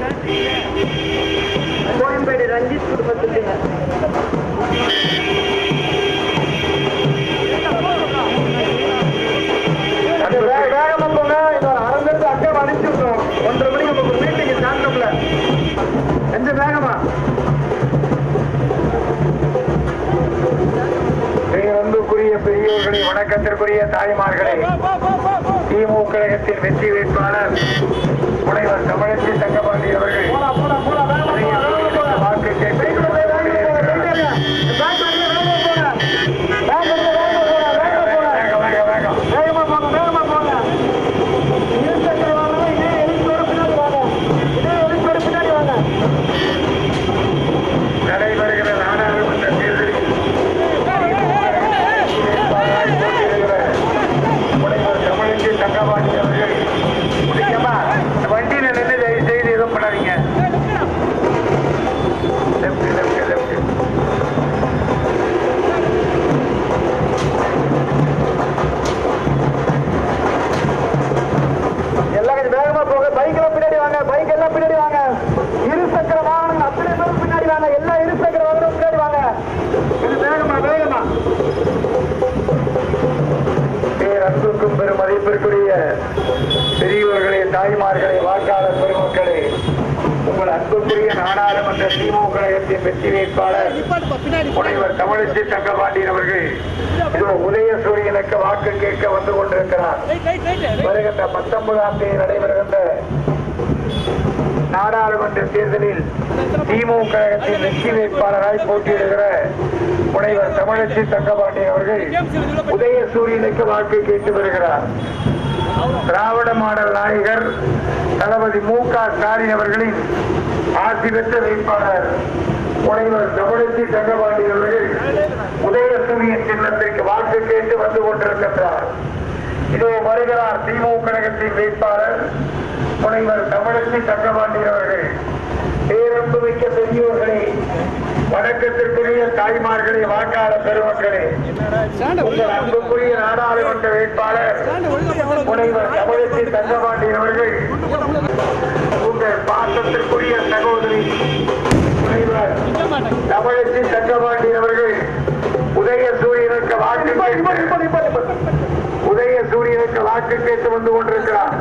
கோயம்பேடு ரஞ்சித் குடும்பத்துக்கு வேகமா போங்க. இன்னொரு அரங்கத்து அக்கா அனுப்பிச்சுட்டோம். 1:30 மணிக்கு உங்களுக்கு மீட்டிங் ஸ்டாண்டப்ல. கொஞ்சம் வேகமா. அன்புக்குரிய பெரியோர்களே, வணக்கத்திற்குரிய தாய்மார்களே, திமுக கழகத்தின் வெற்றி வேட்பாளர் முனைவர் தமிழச்சி தங்கபாண்டி அவர்கள் வாக்கு கேட்டு நடைபெறுகிற நாடாளுமன்ற தேர்தலில் முனைவர் தமிழச்சி தங்கபாண்டி அவர்கள் முக்கியமா வண்டியில நின்று தயவு செய்து எதுவும் பண்ணாதீங்க. எல்லாம் கொஞ்சம் வேகமா போங்க. பைக் எல்லாம் பின்னாடி வாங்க. பைக் எல்லாம் பின்னாடி வாங்க. இருசக்கர வாகனம் அத்தனை பேரும் பின்னாடி வாங்க. எல்லா இருசக்கர வாகனம் பின்னாடி வாங்க. கொஞ்சம் வேகமா வேகமா. அன்புக்கும் பெரும் மதிப்பிற்குரிய பெரியவர்களே, தாய்மார்களே, வாக்காளர் பெருமக்களே, உங்கள் அன்புக்குரிய நாடாளுமன்ற திமுக கழகத்தின் வெற்றி வேட்பாளர் முனைவர் தமிழச்சி தங்கபாண்டியன் அவர்கள் இதோ உதயசூரியனுக்கு வாக்கு கேட்க வந்து கொண்டிருக்கிறார். வருகின்ற 19ஆம் தேதி நடைபெறுகின்ற நாடாளுமன்ற தேர்தலில் திமுக கழகத்தின் வெற்றி வேட்பாளராய் போட்டியிடுகிற முனைவர் தமிழச்சி தங்கபாண்டியன் அவர்கள் உதயசூரியனுக்கு வாக்கு கேட்டு வருகிறார். திராவிட மாடல் நாயகர் தளபதி மு.க. ஸ்டாலின் அவர்களின் ஆட்சி பெற்ற வேட்பாளர் முனைவர் தமிழச்சி தங்கபாண்டியன் அவர்கள் உதயசூரியன் சின்னத்திற்கு வாக்கு கேட்டு வந்து கொண்டிருக்கின்றார். இதோ வருகிறார் திமுக கழகத்தின் வேட்பாளர் முனைவர் தமிழச்சி தங்கபாண்டியன் அவர்கள். பேரன்புமிக்க பெரியோர்களே, வணக்கத்திற்குரிய தாய்மார்களே, வாக்காளர் பெருமக்களே, உங்கள் அன்புக்குரிய நாடாளுமன்ற வேட்பாளர் முனைவர் தமிழச்சி தங்கபாண்டியன் அவர்கள் உங்கள் பாசத்திற்குரிய சகோதரி முனைவர் தமிழச்சி தங்கபாண்டியன் அவர்கள் உதயசூரியனுக்கு வாக்கு கேட்டு வந்து கொண்டிருக்கிறார்.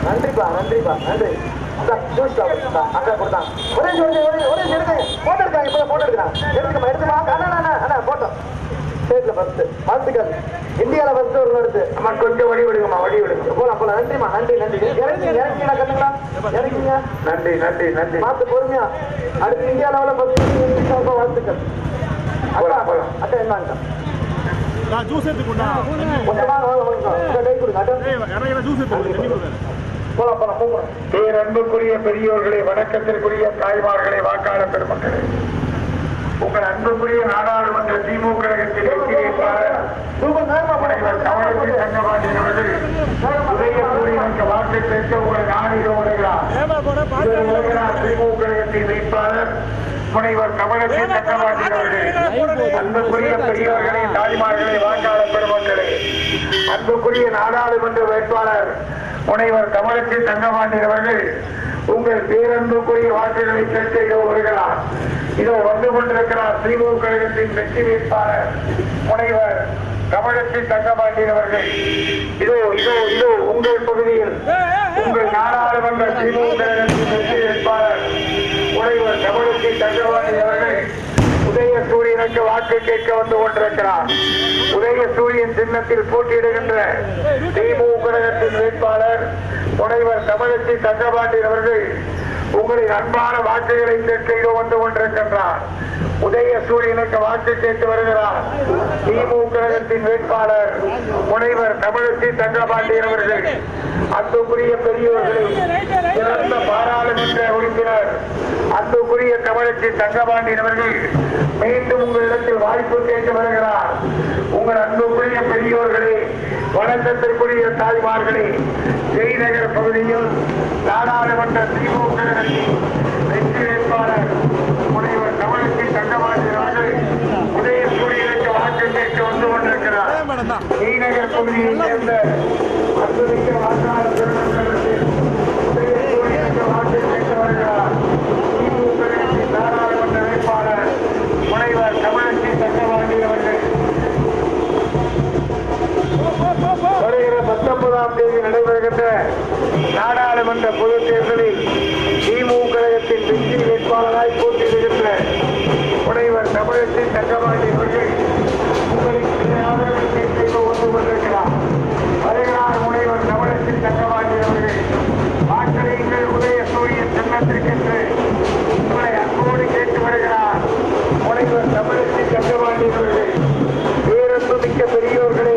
நன்றிப்பா நன்றிப்பா நன்றி. அக்கா கொடுத்தாங்க. ஒரே போட்டோ எடுக்காங்க. இப்ப போட்டோ எடுக்கிறான். எடுத்துக்கமா எடுத்துமா. அண்ணா போட்டோ ஸ்டேட்ல ஃபர்ஸ்ட். வாழ்த்துக்கள். இந்தியால ஃபர்ஸ்ட் ஒரு வருது. அம்மா கொஞ்சம் வழி விடுங்கம்மா, வழி விடுங்க. போலாம் போலாம். நன்றிமா நன்றி நன்றி. இறங்கிங்களா கண்ணுங்களா? இறங்கிங்க. நன்றி நன்றி நன்றி. பார்த்து பொறுமையா. அடுத்து இந்தியா லெவலில் ஃபர்ஸ்ட் வாழ்த்துக்கள். அக்கா என்னங்க ஜூஸ் எடுத்துக்கொண்டா கொஞ்சமா கை கொடுங்க. ஜூஸ் எடுத்து போலாம் போலாம் போகணும். பேரன்புக்குரிய பெரியோர்களே, வணக்கத்திற்குரிய தாய்மார்களே, வாக்காளர் பெருமக்களே, உங்கள் அன்புக்குரிய நாடாளுமன்ற திமுக கழகத்தில் வெற்றி வேட்பாளர் முனைவர் தமிழச்சி தங்கபாண்டியன் அவர்கள் உதயசூரியனுக்கு வாக்கு கேட்க உங்களை நாடிட வருகிறார். திமுக கழகத்தின் வேட்பாளர் முனைவர் தமிழச்சி தங்கபாண்டியன் அவர்கள். அன்புக்குரிய பெரியவர்களே, தாய்மார்களே, வாக்காளர் பெருமக்களே, அன்புக்குரிய நாடாளுமன்ற வேட்பாளர் முனைவர் தமிழச்சி தங்கபாண்டியன் அவர்கள் உங்கள் பேரன்புக்குரிய வாக்குகளை கேட்டு இதோ வருகிறார். இதோ வந்து கொண்டிருக்கிறார் திமுக கழகத்தின் வெற்றி வேட்பாளர் முனைவர் தமிழச்சி தங்கபாண்டியன் அவர்கள். இதோ இதோ இதோ உங்கள் பகுதியில் உங்கள் நாடாளுமன்ற திமுக கழகத்தின் வெற்றி வேட்பாளர் முனைவர் தமிழச்சி தங்கபாண்டியன் அவர்கள் உதயசூரியனுக்கு வாக்கு கேட்க வந்து கொண்டிருக்கிறார். உதயசூரியன் சின்னத்தில் போட்டியிடுகின்ற திமுக கழகத்தின் வேட்பாளர் முனைவர் தமிழச்சி தங்கபாண்டியன் அவர்கள் உங்களின் அன்பான வாக்குகளை கேட்க இதோ வந்து கொண்டிருக்கின்றார். உதயசூரியனுக்கு வாக்கு கேட்டு வருகிறார் திமுக கழகத்தின் வேட்பாளர் முனைவர் தமிழச்சி தங்கபாண்டியன் அவர்கள். அன்புக்குரிய பெரியவர்களை, சிறந்த பாராளுமன்ற உறுப்பினர், அன்புக்குரிய வணக்கத்திற்குரிய தமிழச்சி தங்கபாண்டியன் அவர்கள் மீண்டும் உங்களிடத்தில் வாய்ப்பு கேட்டு வருகிறார். உங்கள் அன்புக்குரிய பெரியோர்களே, வணக்கத்திற்குரிய தாய்மார்களே, ஜெய்நகர் பகுதியில் நாடாளுமன்ற திமுக வெற்றி வேட்பாளர் முனைவர் தமிழச்சி தங்கபாண்டியன் அவர்கள் உதயசூரியனுக்கு வாக்கு கேட்டு வந்து கொண்டிருக்கிறார். ஜெய்நகர் பகுதியைச் சேர்ந்த அன்புமிக்க வாக்காளர் பெருமக்களுக்கு உதயசூரியனுக்கு வாக்கு கேட்டு வருகிறார். திமுக நாடாளுமன்ற வேட்பாளர் முனைவர் தமிழச்சி தங்கபாண்டியன் அவர்கள் வருகிற 19ஆம் தேதி நடைபெறுகின்ற நாடாளுமன்ற பொதுத் தேர்தலில் திமுக கழகத்தின் வெற்றி வேட்பாளராய் போட்டியிடுகின்ற முனைவர் தமிழச்சி தங்கபாண்டியன் அவர்கள் உங்களுக்கு ஆதரவு கேட்டு ஒன்று கொண்டிருக்கிறார். வருகிறார் முனைவர் தமிழச்சி தங்கபாண்டியன் அவர்கள். வாக்களியுங்கள் உதயசூரியன் சின்னத்திற்கென்று உங்களை அன்போடு கேட்டு வருகிறார் முனைவர் தமிழச்சி தங்கபாண்டியன் அவர்கள். பேரன்பு மிக்க பெரியோர்களே,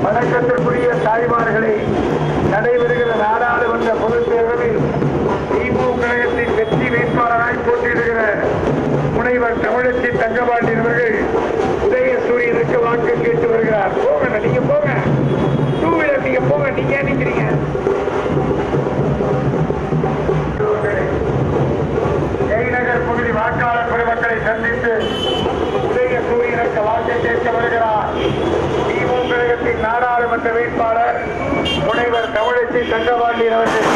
வணக்கத்திற்குரிய தாய்மார்களே, நடைபெறுகிற நாடாளுமன்ற பொதுத் தேர்தலில் திமுக கழகத்தின் வெற்றி வேட்பாளராய் போட்டியிடுகிற முனைவர் தமிழச்சி தங்கபாண்டியன் அவர்கள் உதயசூரியனுக்கு வாக்கு கேட்டு வருகிறார். போங்க, நீங்க போங்க, டூ வீலர் நீங்க போங்க, நீங்க ஏன் நிக்கிறீங்க? ஜெய்நகர் பகுதி வாக்காளர் பெருமக்களை சந்தித்து உதயசூரியனுக்கு வாக்கு கேட்டு வருகிறார் திமுக கழகத்தின் நாடாளுமன்ற வேட்பாளர் முனைவர் தமிழச்சி தங்கபாண்டியன் அவர்கள்.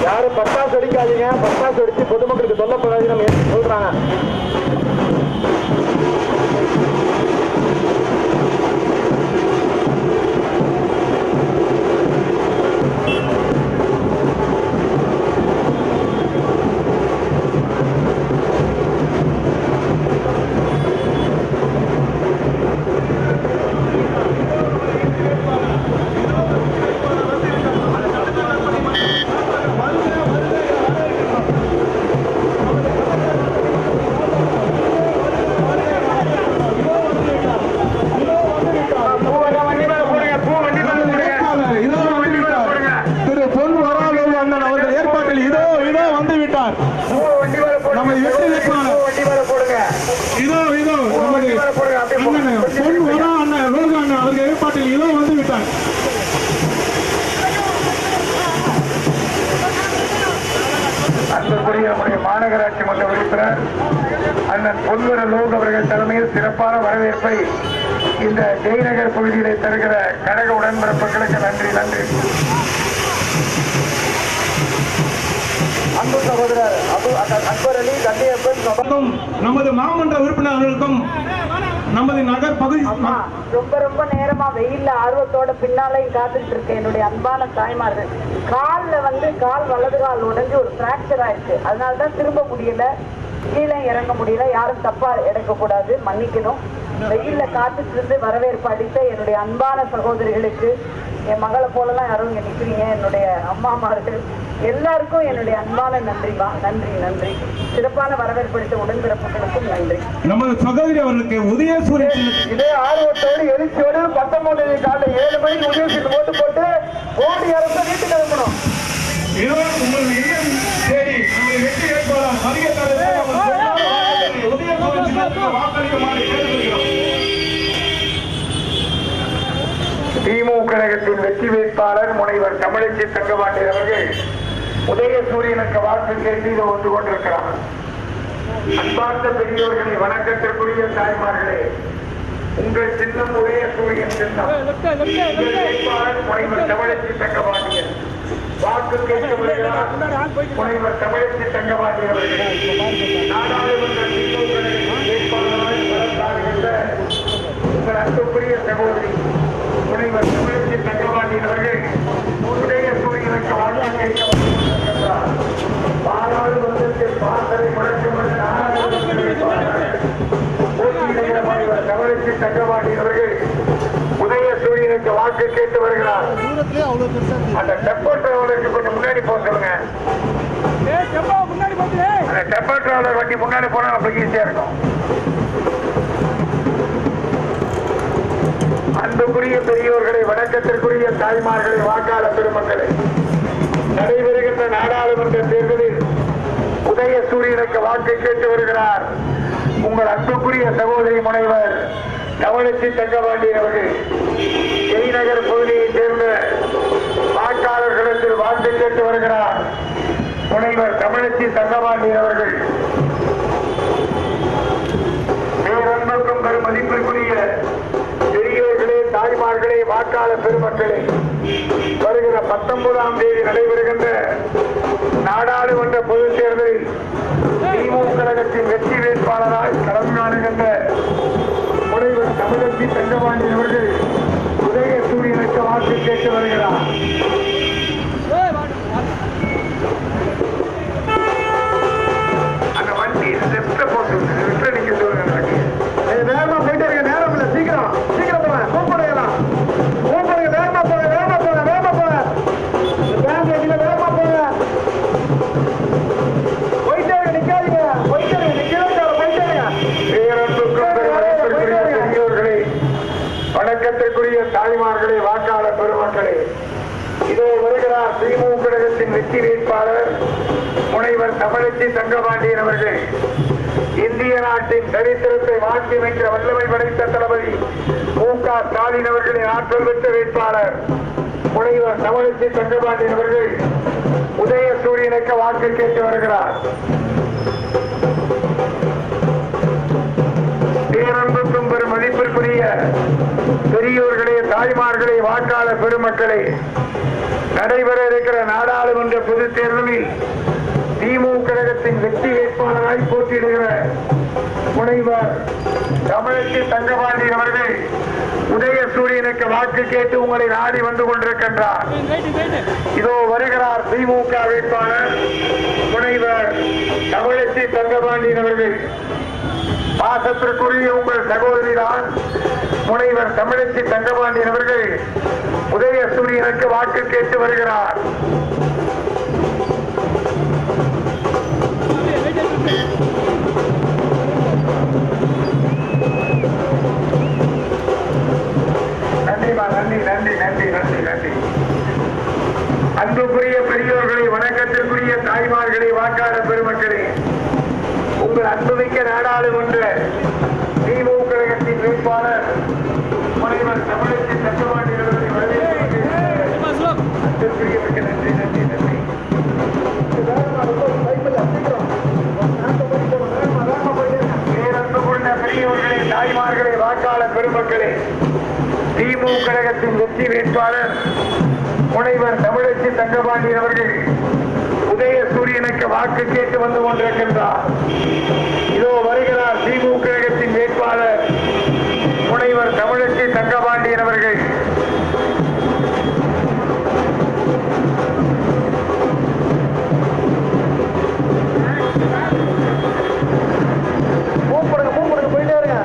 யாரும் பட்டாசு அடிக்காதீங்க, பட்டாசு அடிச்சு பொதுமக்களுக்கு சொல்லப்படாதீங்க சொல்றாங்க. மாநகராட்சி மன்ற உறுப்பினர் அண்ணன் பொன்வர லோக் அவர்கள் தலைமையில் சிறப்பான வரவேற்பை இந்த ஜெய்நகர் பகுதியிலே தருகிற கழக உடன்பிறப்புகளுக்கு நன்றி. அன்பு சகோதரர் அக்பர் அலி கண்ணியப்பன் நமது மாமன்ற உறுப்பினர்களுக்கும் நமது நகர் பகுதி ரொம்ப நேரமா வெயில்ல ஆர்வத்தோட பின்னாலையும் காத்துட்டு இருக்கேன். என்னுடைய அன்பான தாய்மார்கள், கால் வலது கால் உடைஞ்சு ஒரு பிராக்சர் ஆயிடுச்சு. அதனாலதான் திரும்ப முடியல, கீழே இறங்க முடியல. யாரும் தப்பா எடுக்கக்கூடாது, மன்னிக்கணும். வெயில்ல காத்துட்டு இருந்து வரவேற்பு அளித்த என்னுடைய அன்பான சகோதரிகளுக்கு, என் மகளை போலலாம் யாரும் இங்க நிக்கிறீங்க, என்னுடைய அம்மாமார்கள் எல்லாருக்கும் என்னுடைய அன்பான நன்றிமா. நன்றி. சிறப்பான வரவேற்பு அளித்த உடன்பிறப்புகளுக்கும் நன்றி. நமது சகோதரி அவர்களுக்கு உதயசூரியன் இதே ஆர்வத்தோடு எழுச்சியோடு 19 காலை 7 மணிக்கு உதயசூரியன் போட்டு மோடி அரசு வீட்டுக்கு அனுப்பணும். திமுக கழகத்தின் வெற்றி வேட்பாளர் முனைவர் தமிழச்சி தங்கபாண்டியன் அவர்கள் உதயசூரியனுக்கு வாக்கு கேட்டு வந்து கொண்டிருக்கிறார். அன்பார்ந்த பெரியோர்களே, வணக்கத்திற்குரிய தாய்மார்களே, உங்கள் சின்னம் உதயசூரியன் சின்னம். வேட்பாளர் முனைவர் தமிழச்சி தங்கபாண்டியன். வாக்கு கேட்டு வருகிறார் முனைவர் தமிழச்சி தங்கபாண்டியன் அவர்கள். நாடாளுமன்ற திமுக வேட்பாளராக வளர்ந்தார்கள் உங்கள் அன்புக்குரிய சகோதரி முனைவர் தமிழச்சி தங்கபாண்டியன் அவர்கள் உதயசூரியனுக்கு வாக்கு கேட்க வந்திருக்கிறார். பாராளுமன்றத்தில் பார்த்ததை முடக்கும் முனைவர் தமிழச்சி தங்கபாண்டியன் அவர்கள் உதயசூரியனுக்கு வாக்கு கேட்டு வருகிறார். அந்த டெம்போ டிராவலருக்கு கொஞ்சம் முன்னாடி போக சொல்லுங்க. அந்த டெம்போ டிராவலர் வண்டி முன்னாடி போனா நமக்கு ஈஸியா இருக்கும். அன்பு அன்புக்குரிய பெரியோர்களை, வணக்கத்திற்குரிய தாய்மார்களை, வாக்காளர் பெருமக்களை, நடைபெறுகின்ற நாடாளுமன்ற தேர்தலில் உதயசூரியனுக்கு வாக்கு கேட்டு வருகிறார் உங்கள் அன்புக்குரிய சகோதரி முனைவர் தமிழச்சி தங்கபாண்டியன் அவர்கள். ஜெய்நகர் பகுதியைச் சேர்ந்த வாக்காளர்களிடத்தில் வாக்கு கேட்டு வருகிறார் முனைவர் தமிழச்சி தங்கபாண்டியன் அவர்கள். பேரன்புக்கும் பெரும் மதிப்பிற்குரிய பெரியோர்களே, தாய்மார்களே, வாக்காளர் பெருமக்களே, வருகிற 19ஆம் தேதி நடைபெறுகின்ற நாடாளுமன்ற பொதுத் தேர்தலில் திமுக கழகத்தின் வெற்றி வேட்பாளராய் களம் காணுகின்ற முனைவர் தமிழச்சி தங்கபாண்டியன் அவர்கள் உதயசூரியனுக்கு வாக்கு கேட்டு வருகிறார். அந்த வண்டி லெப்ட்ல போட்டு லெப்ட்ல நீங்க சொல்லுங்க. நேரமா போயிட்டு இருக்க, நேரம் இல்ல, சீக்கிரம் சீக்கிரம் போங்க, கூப்பிடுங்கலாம், கூப்பிடுங்க, வேகமா போங்க, வேகமா போங்க, வேகமா போங்க, வேகமா போங்க, போயிட்டே இருக்க, நிக்காதீங்க, போயிட்டே இருக்க, நிக்காதீங்க, போயிட்டே இருக்க. பெரியோர்களே, வணக்கத்திற்குரிய தாய்மார்களே, வாக்காளர் பெருமக்களே, இதோ வருகிறார் திமுக கழகத்தின் வெற்றி வேட்பாளர் முனைவர் தமிழச்சி தங்கபாண்டியன் அவர்கள். இந்திய நாட்டின் சரித்திரத்தை மாற்றியமைக்கிற வல்லமை படைத்த தளபதி மு.க. ஸ்டாலின் அவர்களின் ஆற்றல் பெற்ற வேட்பாளர் முனைவர் தமிழச்சி தங்கபாண்டியன் அவர்கள் உதயசூரியனுக்கு வாக்கு கேட்டு வருகிறார். பேரன்புக்கும் பெரும் மதிப்பிற்குரிய பெரியோர்களே, தாய்மார்களே, வாக்காளர் பெருமக்களே, நடைபெற இருக்கிற நாடாளுமன்ற பொதுத் தேர்தலில் திமுக கழகத்தின் வெற்றி வேட்பாளராய் போட்டியிடுகிற முனைவர் தமிழச்சி தங்கபாண்டியன் அவர்கள் உதயசூரியனுக்கு வாக்கு கேட்டு உங்களை நாடி வந்து கொண்டிருக்கின்றார். இதோ வருகிறார் திமுக வேட்பாளர் முனைவர் தமிழச்சி தங்கபாண்டியன் அவர்கள். பாசத்திற்குரிய உங்கள் சகோதரிதான் முனைவர் தமிழச்சி தங்கபாண்டியன் அவர்கள் உதயசூரியனுக்கு வாக்கு கேட்டு வருகிறார். நன்றிமா, நன்றி நன்றி நன்றி நன்றி நன்றி. அன்புக்குரிய பெரியோர்களை, வணக்கத்திற்குரிய தாய்மார்களே, வாக்காளர் பெருமக்களே, உங்கள் அன்புமிக்க நாடாளுமன்ற திமுக கழகத்தின் வேட்பாளர் முனைவர் தமிழச்சி தங்கபாண்டியன் அவர்களை வரவேற்கிறேன். நன்றி நன்றி நன்றி. பேரன்புள்ள பெரியோர்களே, தாய்மார்களே, வாக்காளர் பெருமக்களே, திமுக கழகத்தின் வெற்றி வேட்பாளர் முனைவர் தமிழச்சி தங்கபாண்டியன் அவர்கள் உதயசூரியனுக்கு வாக்கு கேட்டு வந்து கொண்டிருக்கின்றார். இதோ வருகிறார் திமுக கழகத்தின் வேட்பாளர் முனைவர் தமிழச்சி தங்கபாண்டியன் அவர்கள். கூப்பிடுங்க, கூப்பிடுங்க, போயிட்டே இருங்க.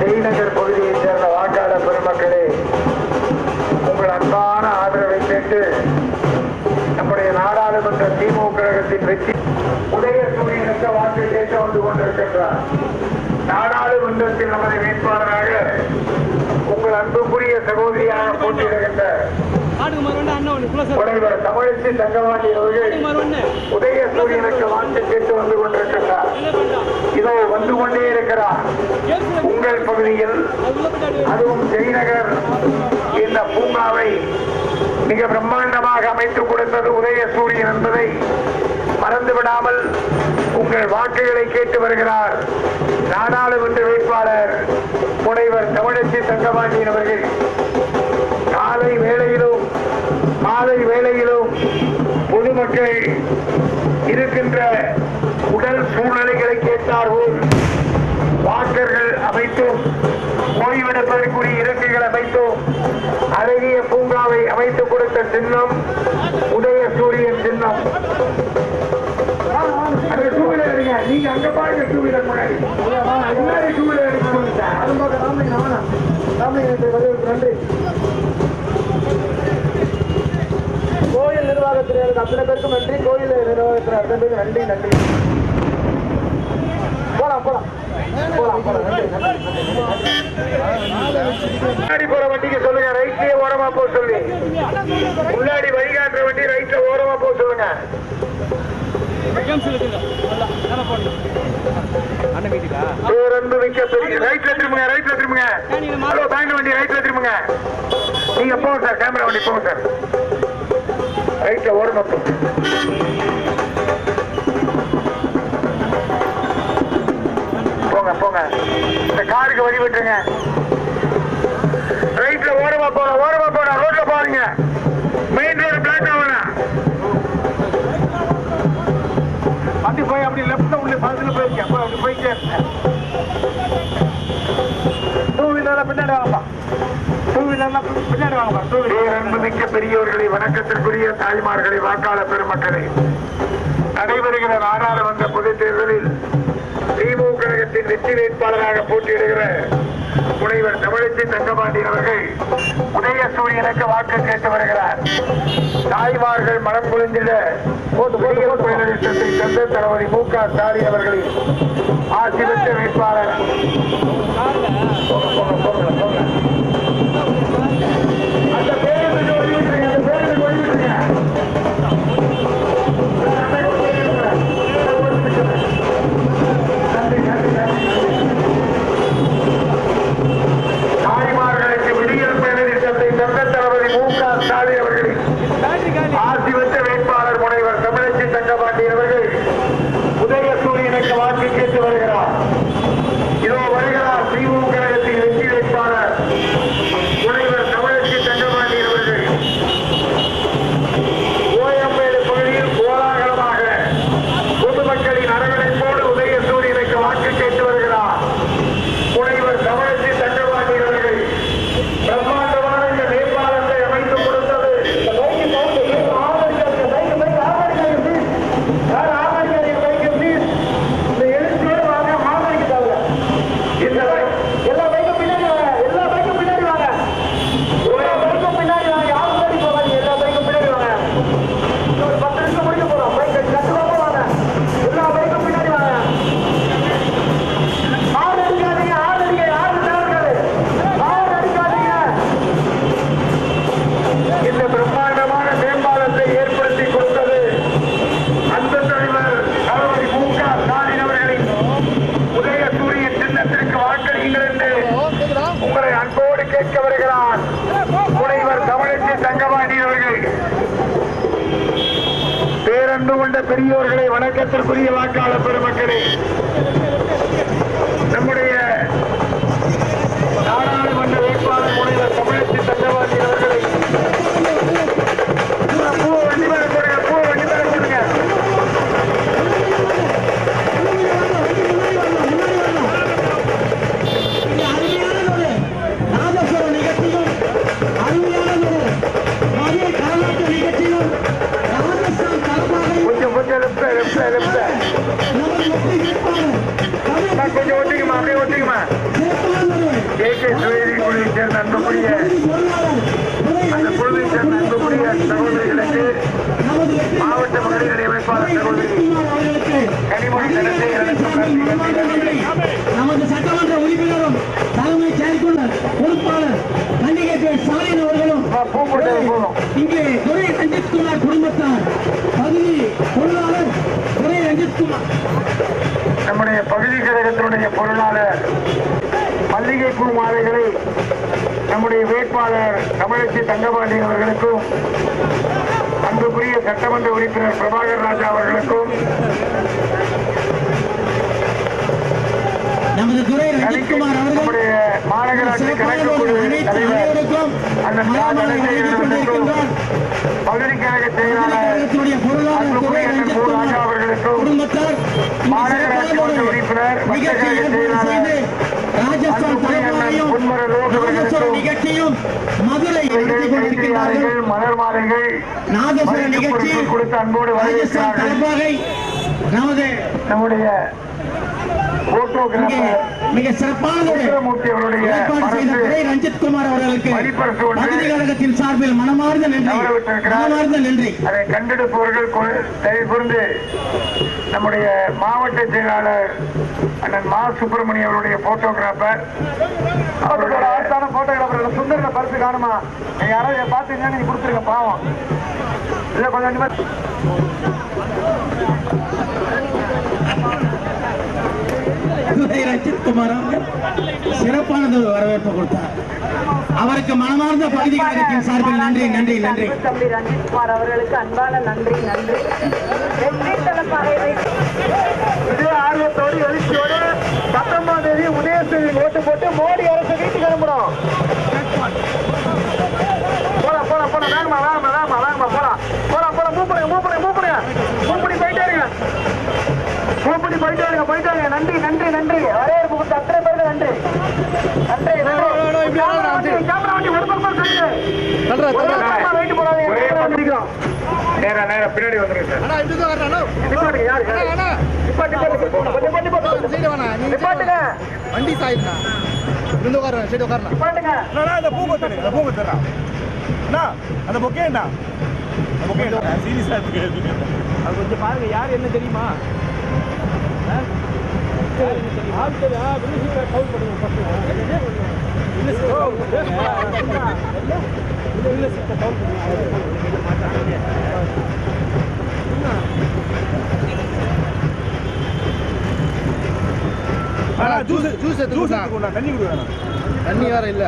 ஜெய்நகர் பகுதியைச் சேர்ந்த வாக்காளர் பெருமக்களே, உங்கள் அன்பான ஆதரவை கேட்டு நம்முடைய நாடாளுமன்ற திமுக கழகத்தின் வெற்றி உதயசூரியனுக்கு வாக்கு கேட்டு வந்து கொண்டிருக்கின்றார். நாடாளுமன்றத்தில் நமது வேட்பாளராக உங்கள் அன்புக்குரிய சகோதரியாக போட்டியிடுகின்ற முனைவர் தமிழச்சி தங்கபாண்டியன் அவர்கள் உதயசூரியனுக்கு வாக்கு கேட்டு வந்து கொண்டிருக்கின்றார். இதோ வந்து கொண்டே இருக்கிறார். உங்கள் பகுதியில் அதுவும் ஜெய்நகர் இந்த பூங்காவை மிக பிரம்மாண்டமாக அமைத்துக் கொடுத்தது உதயசூரியன் என்பதை மறந்துவிடாமல் உங்கள் வாக்குகளை கேட்டு வருகிறார் நாடாளுமன்ற வேட்பாளர் முனைவர் தமிழச்சி தங்கபாண்டியன் அவர்கள். காலை வேளையிலும் மாலை வேளையிலும் பொதுமக்கள் இருக்கின்ற உடல் சூழ்நிலைகளை கேட்டார்கள். வாக்கர்கள் அமைத்தும் ஓய்வெடுப்பதற்குரிய இருக்கைகள் அமைத்தும் அழகிய பூங்காவை அமைத்துக் கொடுத்த சின்னம் உதயசூரியன் சின்னம். அங்க பாருங்க டூ வீலர் முன்னாடி டூ வீலர் எடுக்கணும் நன்றி. கோயில் நிர்வாகத்தினருக்கு அத்தனை பேருக்கும் நன்றி. கோயில் நிர்வாகத்தினர் அத்தனை பேருக்கு நன்றி நன்றி. போலாம் போலாம் போலாம் போலாம். முன்னாடி போற வண்டிக்கு சொல்லுங்க, ரைட்லயே ஓரமா போக சொல்லி. முன்னாடி வழிகாட்டுற வண்டி ரைட்ல ஓரமா போக சொல்லுங்க. பேரன்பு மிக்க பெரிய ரைட்ல திரும்புங்க, ரைட்ல திரும்புங்க. ஹலோ பேங்க் வண்டி ரைட்ல திரும்புங்க. நீங்க போங்க சார், கேமரா வண்டி போங்க சார். ரைட்ல ஓரமா போங்க. போங்க போங்க, இந்த காருக்கு வழி விட்டுருங்க. ரைட்ல ஓரமா போங்க, ஓரமா போங்க. ரோட்ல பாருங்க, மெயின் ரோடு பிளாக் ஆகணும். அப்படி போய் அப்படி லெப்ட்ல உள்ள பக்கத்துல போயிருக்கேன், அப்படி போயிட்டே இருக்கேன். டூ வீலர்ல பின்னாடி வாங்கப்பா, டூ வீலர்ல பின்னாடி வாங்கப்பா. டூ வீலர் அன்புமிக்க பெரியவர்களை, வணக்கத்திற்குரிய தாய்மார்களை, வாக்காளர் பெருமக்களை, நடைபெறுகிற நாடாளுமன்ற பொதுத் தேர்தலில் திமுக கழகத்தின் வெற்றி வேட்பாளராக போட்டியிடுகிற முனைவர் தமிழச்சி தங்கபாண்டியன் அவர்கள் உதயசூரியனுக்கு வாக்கு கேட்டு வருகிறார். தாய்மார்கள் மனம் குளிர்ந்திட பயனளித்ததை தந்த தளபதி மு.க. ஸ்டாலின் அவர்களின் ஆட்சி பெற்ற வேட்பாளர். அந்த பேருந்து ஒழிவிட்டுருங்க, அந்த பேருந்து ஒழிவிட்டுருங்க. தாய்மார்களுக்கு விடியல் பயனளித்ததை தந்த தளபதி மு.க. ஸ்டாலின் அவர்களின் ஆட்சி பெற்ற வேட்பாளர் முனைவர் தமிழச்சி தங்கபாண்டியன் அவர்கள் உதயசூரியனுக்கு வாக்கு கேட்டு வருகிறார். இதோ வருகிறார் திமுக கழகத்தின் வெற்றி வேட்பாளர் முனைவர் தமிழச்சி தங்கபாண்டியன் அவர்கள். கோயம்பேடு பகுதியில் கோலாகலமாக பொதுமக்களின் அரவணைப்போடு உதயசூரியனுக்கு வாக்கு கேட்டு வருகிறார் முனைவர் தமிழச்சி தங்கபாண்டியன் அவர்கள். பிரம்மாண்டமான இந்த வேட்பாளத்தை அமைத்து கொடுத்தது இந்த பிரம்மாண்டமான மேம்பாலத்தை ஏற்படுத்தி கொடுத்தது அந்த தலைவர் தளபதி மு.க. ஸ்டாலின் அவர்களின் உதயசூரிய சின்னத்திற்கு வாக்களியுங்கள் என்று உங்களை அன்போடு கேட்க வருகிறார் முனைவர் தமிழச்சி தங்கபாண்டியன் அவர்கள். பேரன்பு கொண்ட பெரியோர்களை, வணக்கத்திற்குரிய வாக்காளர் பெருமக்களே, நம்முடைய நாடாளுமன்ற வேட்பாளர் முனைவர் தமிழச்சி தங்கபாண்டியன் அவர்களை பூ வண்டி மேல போடுங்க, பூ வண்டி மேல போடுங்க. கொஞ்சம் கொஞ்சம் லெப்ட் கொஞ்சம் ஒட்டிக்குமா, அப்படியே ஒட்டிக்குமா. கே.கே. சுவேதி குழுவை சேர்ந்த அன்புக்குரிய அந்த குழுவை சேர்ந்த அன்புக்குரிய சகோதரிகளுக்கு மாவட்ட மகளிர் அமைப்பாளர் சகோதரி கனிமொழி நமது சட்டமன்ற உறுப்பினரும் தலைமை செயற்குழு பொறுப்பாளர் கண்டிகை ஸ்டாலின் அவர்களும் இங்கே துரை ரஞ்சித்குமார் குடும்பத்தார் பகுதி பொருளாளர் துரை ரஞ்சித்குமார், நம்முடைய பகுதி கழகத்தினுடைய பொருளாளர் மல்லிகைப்பூ மாலைகளை நம்முடைய வேட்பாளர் தமிழச்சி தங்கபாண்டியன் அவர்களுக்கும் அன்புக்குரிய சட்டமன்ற உறுப்பினர் பிரபாகர் ராஜா அவர்களுக்கும் நமது துரை ரஞ்சித்குமார் அவர்கள் மாநகராட்சி கணக்கு குழு தலைவர் பகுதி கழக செயலாளர் ராஜா அவர்களுக்கும் மாநகராட்சி மன்ற உறுப்பினர் மத்திய கழக செயலாளர் நிகழ்ச்சியும் மதுரை மலர் மாலைகள் நாதஸ்வர நிகழ்ச்சி கொடுத்து அன்போடு வரவேற்கிறார்கள். நமது நம்முடைய போட்டோகிராஃபர் மிக சிறப்பானதோடு சுந்தரமூர்த்தி அவருடைய ஏற்பாடு செய்த துரை ரஞ்சித் குமார் அவர்களுக்கு மதிப்பரிசு ஒன்று பகுதி கழகத்தின் சார்பில் மனமார்ந்த நன்றி. மனமார்ந்த நன்றி. அதை கண்டெடுப்பவர்கள் தயவு கூர்ந்து நம்முடைய மாவட்ட செயலாளர் அண்ணன் மா சுப்பிரமணியம் அவருடைய போட்டோகிராஃபர் ஆஸ்தான போட்டோகிராஃபர் சுந்தர பரிசு காணுமா யாராவது பாத்தீங்கன்னா நீங்க கொடுத்துருங்க பாவம் இல்ல கொஞ்சம் ரஞ்சித் குமார் அவர்கள் சிறப்பானது வரவேற்பு கொடுத்தார். அவருக்கு மனமார்ந்த பகுதி கழகத்தின் சார்பில் நன்றி நன்றி நன்றி. தம்பி ரஞ்சித் குமார் அவர்களுக்கு அன்பான நன்றி நன்றி. வெற்றி தலைப்பாறை இதே ஆர்வத்தோடு எழுச்சியோடு 19ஆம் தேதி உதயசூரியன் ஓட்டு போட்டு மோடி அரசு வீட்டுக்கு அனுப்பணும். போலாம் போலாம் போலாம் வேகமா வேகமா வேகமா வேகமா போலாம் போலாம் போலாம் மூப்படி மூப்படி மூப்படி மூப்படி போயிட்டே இருங்க மூப்படி போயிட்டே இருங்க போயிட்டே இருங்க. நன்றி நன்றி நன்றி. வரவேற்பு கொடுத்த அத்தனை பேருக்கு நன்றி நன்றி நன்றி. கேமரா வண்டி ஒரு பக்கம் சொல்லுங்க வெயிட் போடாதீங்க. நேரா நேரா பின்னாடி வந்துருங்க சார். வண்டி சாயிருந்தா இருந்து உட்கார சைடு உட்காரலாம். அந்த பூ கொத்துறா அந்த பொக்கே என்ன சீரியஸா இருக்கு. அது கொஞ்சம் பாருங்க யார் என்ன தெரியுமா தண்ணி கொடுங்க. தண்ணி வேற இல்ல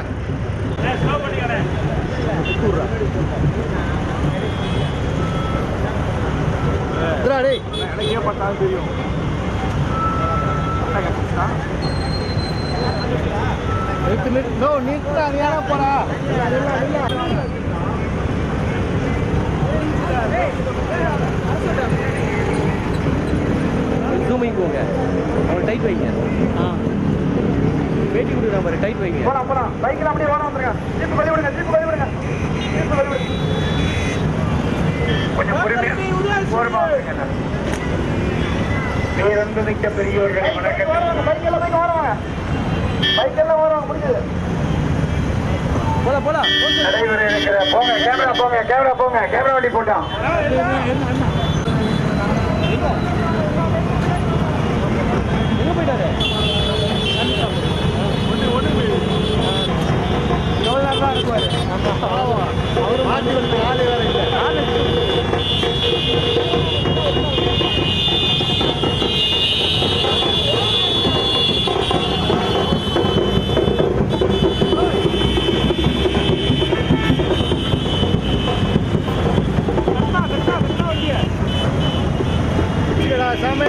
எனக்கே பார்த்தாலும் தெரியும். போறா ஜூமிங் போங்க. அவன் டைட் வைங்க. பேட்டி கொடுக்குற மாதிரி டைட் வைங்க. போலாம் போலாம் பைக்கில் அப்படியே ஓட வந்துருங்க. ஜீப்பு வழி விடுங்க ஜீப்பு வழி விடுங்க ஜீப்பு வழி விடுங்க. கொஞ்சம் பொறுமையா ஓரமா வந்துருங்க. பேரன்பு மிக்க பெரியோர்களை வணக்கம். பைக்கெல்லாம் போய் ஓடுவாங்க பைக்கெல்லாம் ஓடுவாங்க முடிஞ்சது. போலாம் போலாம். நடைபெற இருக்கிற போங்க கேமரா போங்க கேமரா போங்க கேமரா வண்டி போட்டோம். எங்க போயிட்டாரு? எவ்வளோ நேரம் தான் இருக்குவாரு? அவரு மாற்றி வந்து ஆளு வேற இல்லை. சாமி